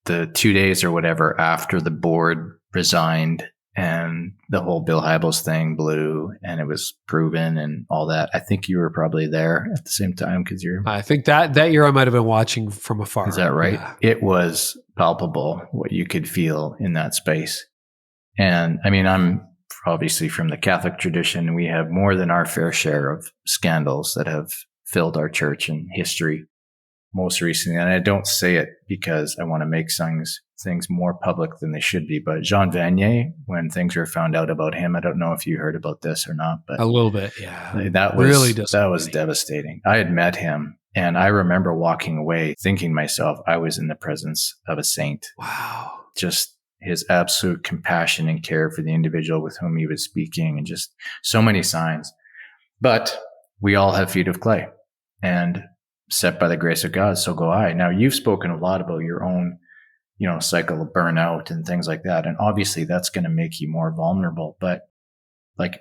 S1: the 2 days or whatever after the board resigned and the whole Bill Hybels thing blew and it was proven and all that. I think you were probably there at the same time because
S2: I think that year I might have been watching from afar.
S1: Is that right?
S2: Yeah.
S1: It was palpable what you could feel in that space. And I mean, I'm obviously from the Catholic tradition. We have more than our fair share of scandals that have filled our church in history most recently. And I don't say it because I want to make things more public than they should be. But Jean Vanier, when things were found out about him, I don't know if you heard about this or not, but
S2: a little bit. Yeah.
S1: That was devastating. I had met him and I remember walking away thinking to myself, I was in the presence of a saint.
S2: Wow.
S1: Just his absolute compassion and care for the individual with whom he was speaking and just so many signs. But we all have feet of clay and set by the grace of God, so go I. Now, you've spoken a lot about your own, cycle of burnout and things like that. And obviously that's going to make you more vulnerable, but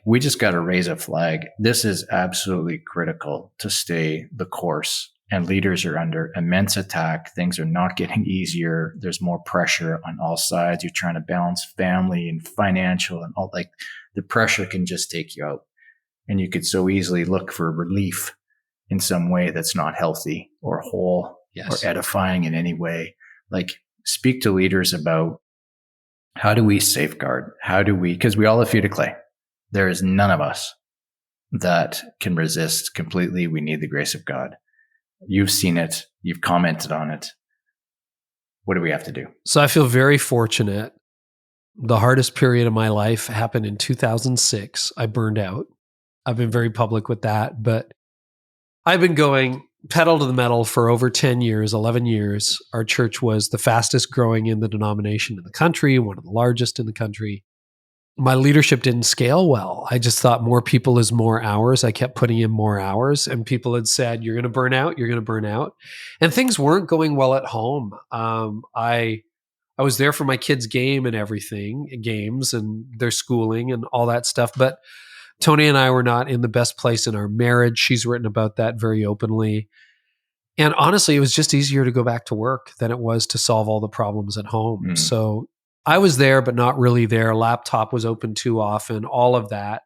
S1: we just got to raise a flag. This is absolutely critical to stay the course. And leaders are under immense attack. Things are not getting easier. There's more pressure on all sides. You're trying to balance family and financial and all, the pressure can just take you out. And you could so easily look for relief in some way that's not healthy or whole or edifying in any way. Speak to leaders about how do we safeguard? Because we all have feet of clay. There is none of us that can resist completely. We need the grace of God. You've seen it. You've commented on it. What do we have to do?
S2: So I feel very fortunate. The hardest period of my life happened in 2006. I burned out. I've been very public with that, but I've been going pedal to the metal for over 10 years, 11 years. Our church was the fastest growing in the denomination in the country, one of the largest in the country. My leadership didn't scale well. I just thought more people is more hours. I kept putting in more hours and people had said, you're going to burn out, you're going to burn out. And things weren't going well at home. I was there for my kids' games and their schooling and all that stuff. But Tony and I were not in the best place in our marriage. She's written about that very openly. And honestly, it was just easier to go back to work than it was to solve all the problems at home.
S1: Mm.
S2: So I was there, but not really there. Laptop was open too often, all of that.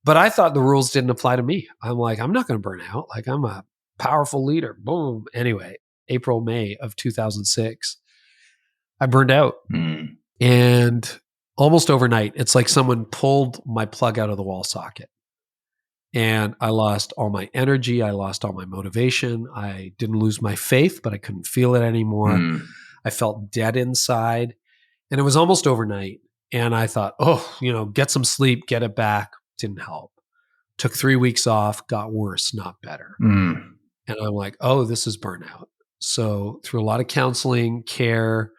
S2: But I thought the rules didn't apply to me. I'm like, I'm not going to burn out. I'm a powerful leader. Boom. Anyway, April, May of 2006, I burned out.
S1: Mm.
S2: And almost overnight, it's like someone pulled my plug out of the wall socket. And I lost all my energy. I lost all my motivation. I didn't lose my faith, but I couldn't feel it anymore. I felt dead inside. And it was almost overnight. And I thought, get some sleep, get it back. Didn't help. Took 3 weeks off, got worse, not better. And I'm like, oh, this is burnout. So through a lot of counseling, care,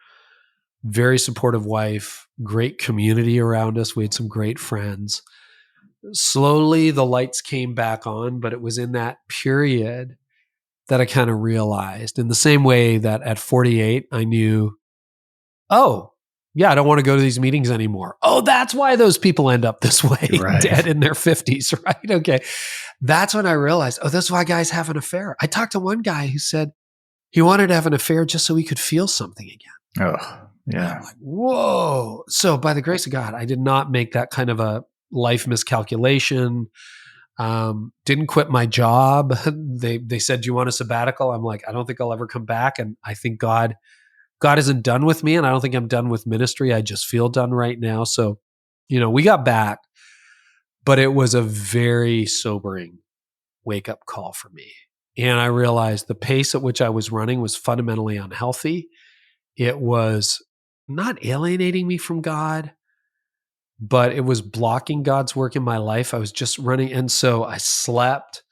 S2: very supportive wife, great community around us. We had some great friends. Slowly the lights came back on, but it was in that period that I kind of realized, in the same way that at 48, I knew, oh, yeah, I don't want to go to these meetings anymore. Oh, that's why those people end up this way,
S1: Right.
S2: dead in their 50s, right? Okay. That's when I realized, oh, that's why guys have an affair. I talked to one guy who said he wanted to have an affair just so he could feel something again.
S1: Oh, yeah.
S2: I'm like, whoa. So by the grace of God, I did not make that kind of a life miscalculation. Didn't quit my job. They said, do you want a sabbatical? I'm like, I don't think I'll ever come back. And I think God isn't done with me. And I don't think I'm done with ministry. I just feel done right now. So, we got back, but it was a very sobering wake up call for me. And I realized the pace at which I was running was fundamentally unhealthy. It was not alienating me from God, but it was blocking God's work in my life. I was just running. And so I slept.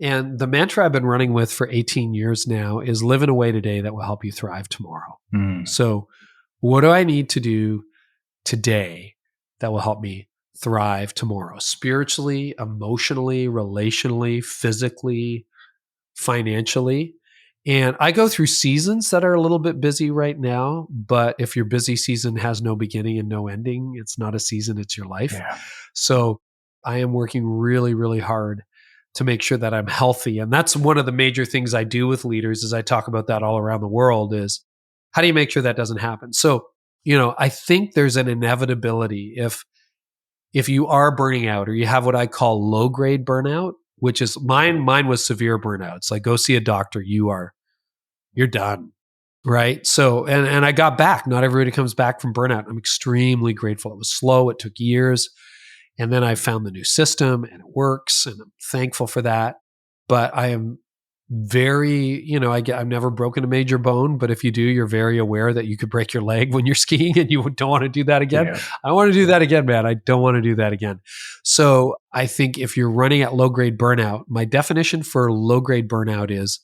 S2: And the mantra I've been running with for 18 years now is live in a way today that will help you thrive tomorrow. So what do I need to do today that will help me thrive tomorrow? Spiritually, emotionally, relationally, physically, financially. And I go through seasons that are a little bit busy right now, but if your busy season has no beginning and no ending, it's not a season, it's your life.
S1: Yeah.
S2: So I am working really, really hard to make sure that I'm healthy. And that's one of the major things I do with leaders, is I talk about that all around the world, is how do you make sure that doesn't happen? So, I think there's an inevitability if you are burning out, or you have what I call low grade burnout, which is mine was severe burnout. It's like, go see a doctor. You're done. Right. So, and I got back. Not everybody comes back from burnout. I'm extremely grateful. It was slow. It took years. And then I found the new system and it works, and I'm thankful for that. But I am very, I've never broken a major bone, but if you do, you're very aware that you could break your leg when you're skiing, and you don't want to do that again.
S1: Yeah.
S2: I want to do that again, man. I don't want to do that again. So I think if you're running at low grade burnout, my definition for low grade burnout is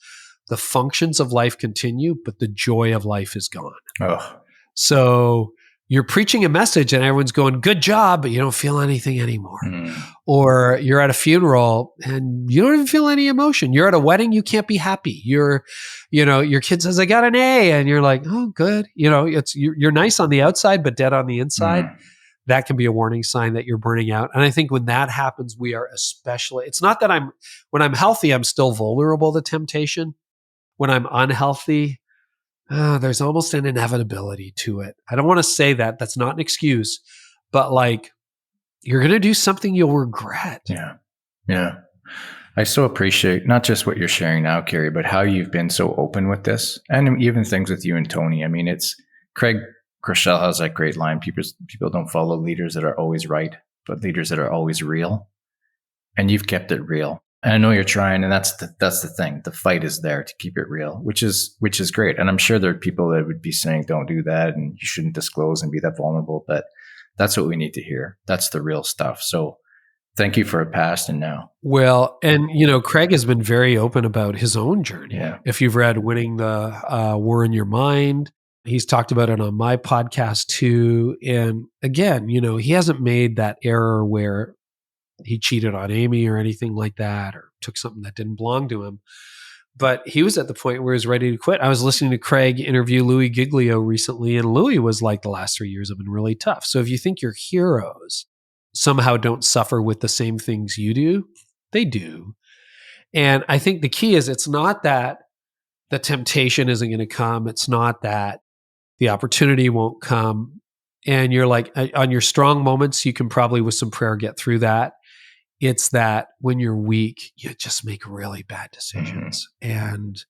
S2: the functions of life continue, but the joy of life is gone.
S1: Oh,
S2: So you're preaching a message and everyone's going, good job, but you don't feel anything anymore. Or you're at a funeral and you don't even feel any emotion. You're at a wedding, you can't be happy. Your kid says, I got an A, and you're like, oh, good. You're nice on the outside, but dead on the inside. That can be a warning sign that you're burning out. And I think when that happens, we are especially, it's not that when I'm healthy, I'm still vulnerable to temptation. When I'm unhealthy, there's almost an inevitability to it. I don't want to say that. That's not an excuse, but like, you're going to do something you'll regret.
S1: Yeah. Yeah. I so appreciate not just what you're sharing now, Carey, but how you've been so open with this, and even things with you and Tony. I mean, it's Craig Groeschel has that great line. People don't follow leaders that are always right, but leaders that are always real. And you've kept it real. And I know you're trying, and that's the thing. The fight is there to keep it real, which is great. And I'm sure there are people that would be saying, don't do that, and you shouldn't disclose and be that vulnerable. But that's what we need to hear. That's the real stuff. So thank you for a past and now.
S2: Well, and Craig has been very open about his own journey.
S1: Yeah.
S2: If you've read Winning the War in Your Mind, he's talked about it on my podcast too. And again, he hasn't made that error where he cheated on Amy or anything like that, or took something that didn't belong to him. But he was at the point where he was ready to quit. I was listening to Craig interview Louis Giglio recently, and Louis was like, the last 3 years have been really tough. So if you think your heroes somehow don't suffer with the same things you do, they do. And I think the key is, it's not that the temptation isn't going to come. It's not that the opportunity won't come. And you're like, on your strong moments, you can probably with some prayer get through that. It's that when you're weak, you just make really bad decisions. And,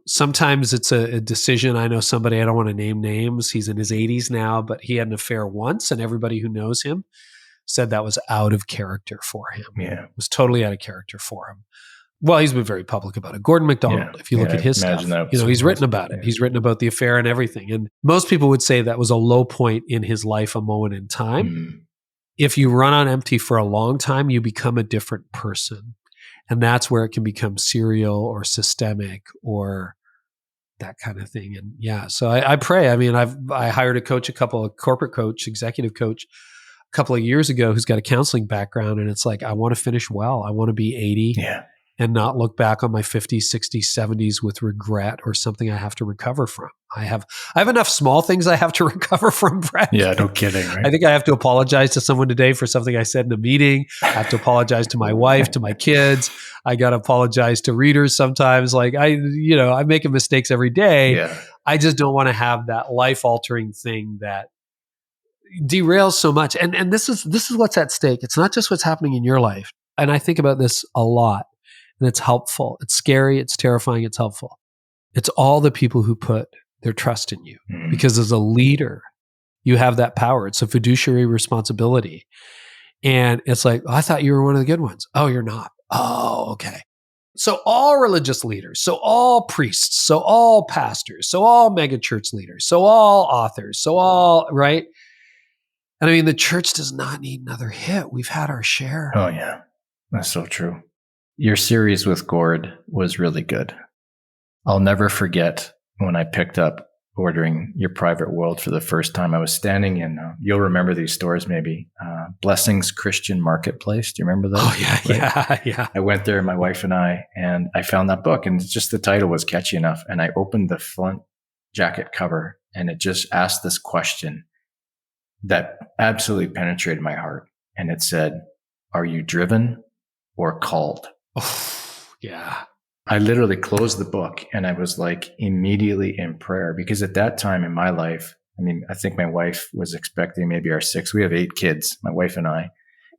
S2: sometimes it's a decision. I know somebody, I don't want to name names. He's in his 80s now, but he had an affair once, and everybody who knows him said that was out of character for him.
S1: Yeah.
S2: It was totally out of character for him. Well, he's been very public about it. Gordon MacDonald, if you look at his stuff, he's written about it. He's written about the affair and everything. And most people would say that was a low point in his life, a moment in time.
S1: Mm.
S2: If you run on empty for a long time, you become a different person. And that's where it can become serial or systemic or that kind of thing. And yeah, so I pray. I mean, I hired a corporate coach, executive coach, a couple of years ago who's got a counseling background. And it's like, I want to finish well. I want to be 80.
S1: Yeah.
S2: And not look back on my 50s, 60s, 70s with regret or something I have to recover from. I have enough small things I have to recover from, Brett.
S1: Yeah, no kidding, right?
S2: I think I have to apologize to someone today for something I said in a meeting. I have to apologize to my wife, to my kids. I got to apologize to readers sometimes. Like I'm making mistakes every day.
S1: Yeah.
S2: I just don't want to have that life-altering thing that derails so much. And this is what's at stake. It's not just what's happening in your life. And I think about this a lot. And it's helpful. It's scary. It's terrifying. It's helpful. It's all the people who put their trust in you.
S1: Mm.
S2: Because as a leader, you have that power. It's a fiduciary responsibility. And it's like, I thought you were one of the good ones. Oh, you're not. Oh, okay. So all religious leaders, so all priests, so all pastors, so all megachurch leaders, so all authors, so all, right? And I mean, the church does not need another hit. We've had our share.
S1: Oh, yeah. That's so true. Your series with Gord was really good. I'll never forget when I picked up ordering Your Private World for the first time. I was standing in, you'll remember these stores maybe, Blessings Christian Marketplace. Do you remember those?
S2: Oh, yeah, yeah.
S1: I went there, my wife and I found that book, and just the title was catchy enough. And I opened the front jacket cover, and it just asked this question that absolutely penetrated my heart. And it said, "Are you driven or called?"
S2: Oh, yeah.
S1: I literally closed the book and I was like immediately in prayer, because at that time in my life, I mean, I think my wife was expecting maybe our 6th. We have 8 kids, my wife and I.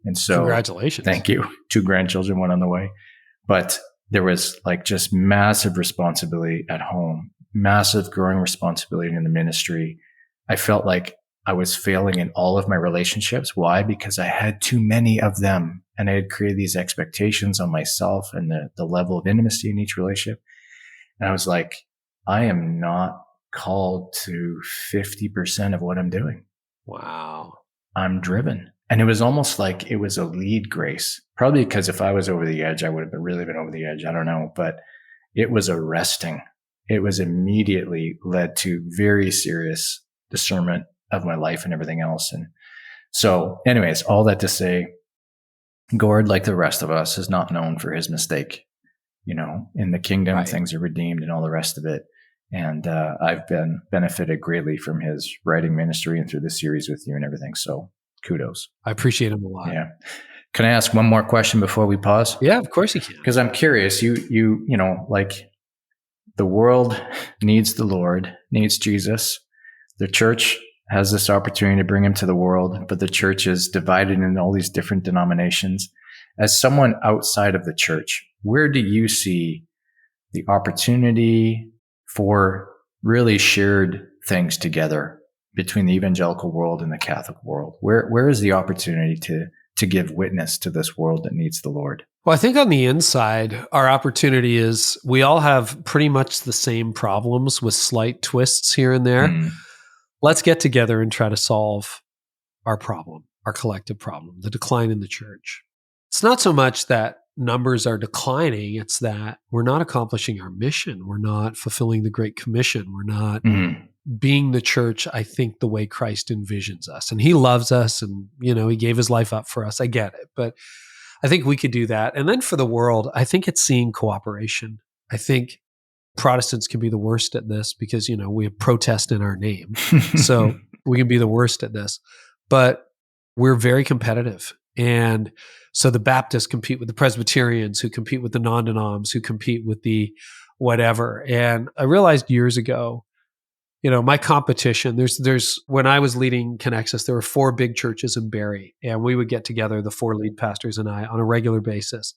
S1: And so
S2: congratulations.
S1: Thank you. 2 grandchildren, 1 on the way. But there was like just massive responsibility at home, massive growing responsibility in the ministry. I felt like I was failing in all of my relationships. Why? Because I had too many of them. And I had created these expectations on myself and the level of intimacy in each relationship. And I was like, I am not called to 50% of what I'm doing.
S2: Wow.
S1: I'm driven. And it was almost like it was a lead grace. Probably because if I was over the edge, I would have really been over the edge. I don't know. But it was arresting. It was immediately led to very serious discernment of my life and everything else. And so anyways, all that to say, Gord, like the rest of us, is not known for his mistake. In the kingdom, right, things are redeemed and all the rest of it. And I've been benefited greatly from his writing ministry and through this series with you and everything. So kudos.
S2: I appreciate him a lot.
S1: Yeah. Can I ask one more question before we pause?
S2: Yeah, of course you can.
S1: Because I'm curious. You like the world needs the Lord, needs Jesus. The church has this opportunity to bring him to the world, but the church is divided in all these different denominations. As someone outside of the church, where do you see the opportunity for really shared things together between the evangelical world and the Catholic world? Where is the opportunity to give witness to this world that needs the Lord?
S2: Well, I think on the inside, our opportunity is we all have pretty much the same problems with slight twists here and there.
S1: Mm.
S2: Let's get together and try to solve our problem, our collective problem, the decline in the church. It's not so much that numbers are declining, it's that we're not accomplishing our mission. We're not fulfilling the Great Commission. We're not being the church, I think, the way Christ envisions us. And he loves us and, he gave his life up for us. I get it. But I think we could do that. And then for the world, I think it's seeing cooperation. I think Protestants can be the worst at this because, we have protest in our name. So we can be the worst at this. But we're very competitive. And so the Baptists compete with the Presbyterians, who compete with the non-denoms, who compete with the whatever. And I realized years ago, my competition, there's when I was leading Connexus, there were 4 big churches in Barrie, and we would get together, the 4 lead pastors and I, on a regular basis.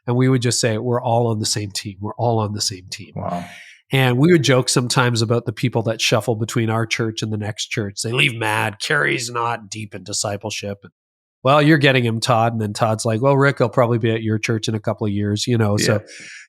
S2: And we would just say, we're all on the same team. We're all on the same team.
S1: Wow.
S2: And we would joke sometimes about the people that shuffle between our church and the next church. They leave mad. Carey's not deep in discipleship. well, you're getting him, Todd. And then Todd's like, well, Rick, I'll probably be at your church in a couple of years, so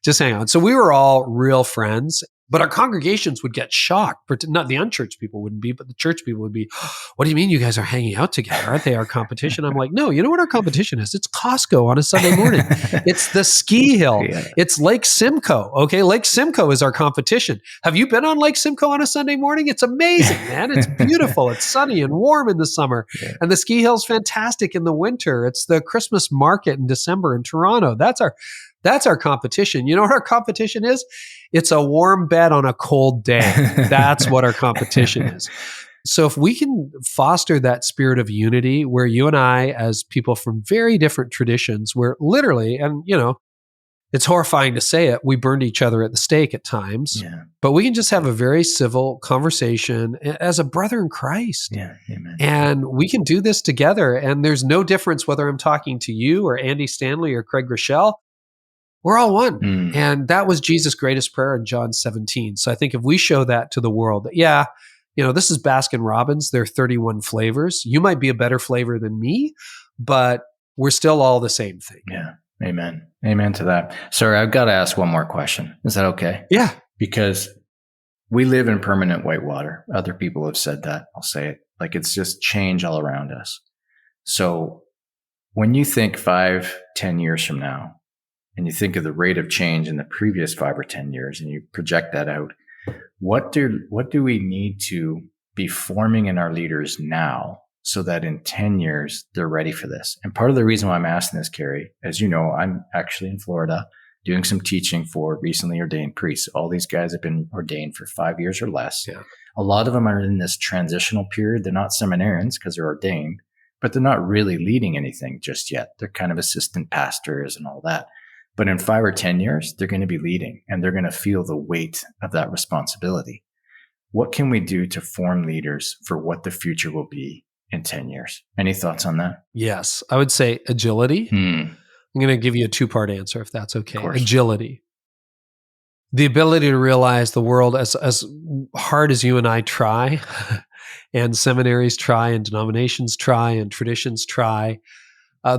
S2: just hang on. So we were all real friends, but our congregations would get shocked. Not the unchurched people wouldn't be, but the church people would be, what do you mean you guys are hanging out together? Aren't they our competition? I'm like, no, you know what our competition is? It's Costco on a Sunday morning. It's the ski hill.
S1: Yeah.
S2: It's Lake Simcoe. Okay. Lake Simcoe is our competition. Have you been on Lake Simcoe on a Sunday morning? It's amazing, man. It's beautiful. It's sunny and warm in the summer.
S1: Yeah.
S2: And the ski hill's fantastic in the winter. It's the Christmas market in December in Toronto. That's our competition. You know what our competition is? It's a warm bed on a cold day. That's what our competition is. So if we can foster that spirit of unity where you and I, as people from very different traditions, where literally, and it's horrifying to say it, we burned each other at the stake at times, but we can just have a very civil conversation as a brother in Christ.
S1: Yeah, amen.
S2: And we can do this together. And there's no difference whether I'm talking to you or Andy Stanley or Craig Rochelle. We're all one. And that was Jesus' greatest prayer in John 17. So I think if we show that to the world, that, this is Baskin Robbins, there are 31 flavors. You might be a better flavor than me, but we're still all the same thing.
S1: Yeah. Amen. Amen to that. Sorry, I've got to ask one more question. Is that okay?
S2: Yeah.
S1: Because we live in permanent whitewater. Other people have said that. I'll say it. Like, it's just change all around us. So when you think 5-10 years from now, and you think of the rate of change in the previous 5 or 10 years, and you project that out, what do we need to be forming in our leaders now so that in 10 years they're ready for this? And part of the reason why I'm asking this, Carey, as you know, I'm actually in Florida doing some teaching for recently ordained priests. All these guys have been ordained for 5 years or less.
S2: Yeah.
S1: A lot of them are in this transitional period. They're not seminarians because they're ordained, but they're not really leading anything just yet. They're kind of assistant pastors and all that. But in 5 or 10 years, they're going to be leading and they're going to feel the weight of that responsibility. What can we do to form leaders for what the future will be in 10 years? Any thoughts on that?
S2: Yes. I would say agility. I'm going to give you a 2-part answer if that's okay. Agility. The ability to realize the world, as hard as you and I try, and seminaries try, and denominations try, and traditions try,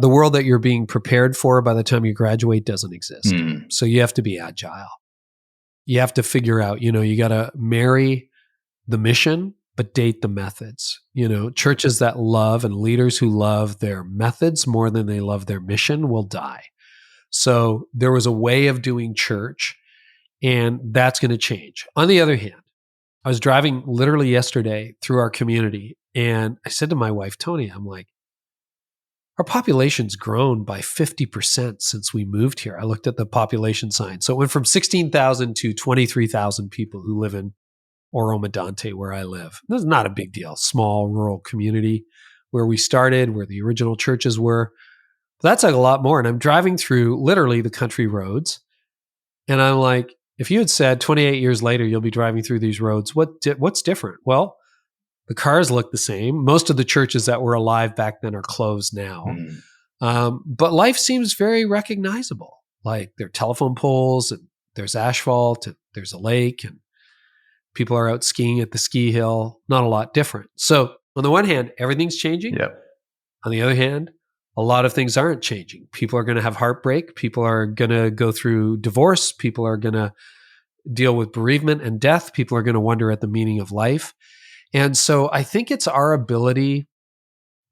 S2: the world that you're being prepared for by the time you graduate doesn't exist. So you have to be agile. You have to figure out, you got to marry the mission, but date the methods. Churches that love and leaders who love their methods more than they love their mission will die. So there was a way of doing church, and that's going to change. On the other hand, I was driving literally yesterday through our community, and I said to my wife, Tony, I'm like, our population's grown by 50% since we moved here. I looked at the population sign. So it went from 16,000 to 23,000 people who live in Oro-Medonte, where I live. This is not a big deal. Small rural community where we started, where the original churches were. But that's like a lot more. And I'm driving through literally the country roads. And I'm like, if you had said 28 years later, you'll be driving through these roads, what's different? Well, the cars look the same. Most of the churches that were alive back then are closed now. But life seems very recognizable. Like there are telephone poles, and there's asphalt, and there's a lake, and people are out skiing at the ski hill. Not a lot different. So on the one hand, everything's changing.
S1: Yep.
S2: On the other hand, a lot of things aren't changing. People are going to have heartbreak. People are going to go through divorce. People are going to deal with bereavement and death. People are going to wonder at the meaning of life. And so I think it's our ability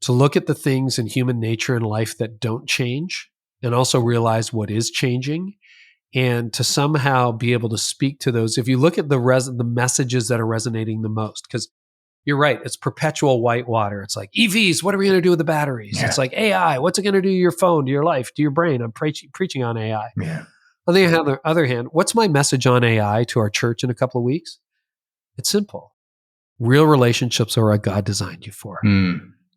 S2: to look at the things in human nature and life that don't change, and also realize what is changing, and to somehow be able to speak to those. If you look at the messages that are resonating the most, because you're right, it's perpetual whitewater. It's like EVs, what are we going to do with the batteries? Yeah. It's like AI, what's it going to do to your phone, to your life, to your brain? I'm preaching on AI.
S1: Yeah.
S2: On the other hand, what's my message on AI to our church in a couple of weeks? It's simple. Real relationships are what God designed you for.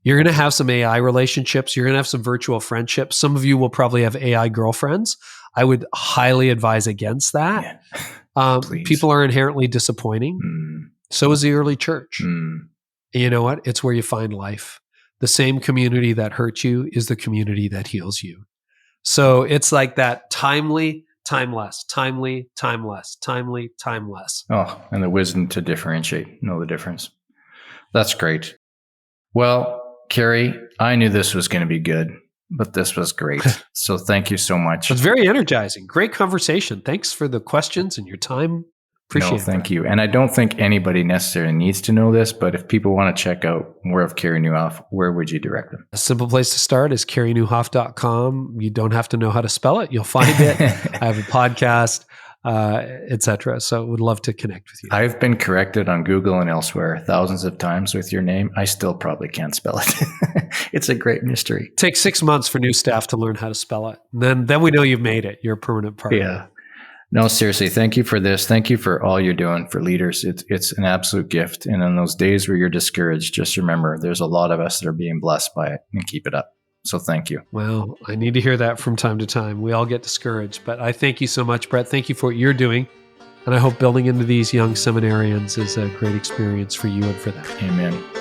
S2: You're going to have some AI relationships. You're going to have some virtual friendships. Some of you will probably have AI girlfriends. I would highly advise against that. Yeah. People are inherently disappointing. So is the early church. And you know what? It's where you find life. The same community that hurts you is the community that heals you. So it's like that timely, timeless, timely, timeless, timely, timeless.
S1: Oh, and the wisdom to differentiate, know the difference. That's great. Well, Carey, I knew this was going to be good, but this was great. So thank you so much.
S2: It's very energizing. Great conversation. Thanks for the questions and your time. Appreciate it.
S1: Thank you. And I don't think anybody necessarily needs to know this, but if people want to check out more of Carey Nieuwhof, where would you direct them?
S2: A simple place to start is careynieuwhof.com. You don't have to know how to spell it. You'll find it. I have a podcast, etc. So would love to connect with you.
S1: I've been corrected on Google and elsewhere thousands of times with your name. I still probably can't spell it. It's a great mystery.
S2: It takes 6 months for new staff to learn how to spell it. And then we know you've made it. You're a permanent part.
S1: Yeah. No, seriously, thank you for this. Thank you for all you're doing for leaders. It's an absolute gift. And in those days where you're discouraged, just remember there's a lot of us that are being blessed by it, and keep it up. So thank you.
S2: Well, I need to hear that from time to time. We all get discouraged, but I thank you so much, Brett. Thank you for what you're doing. And I hope building into these young seminarians is a great experience for you and for them.
S1: Amen.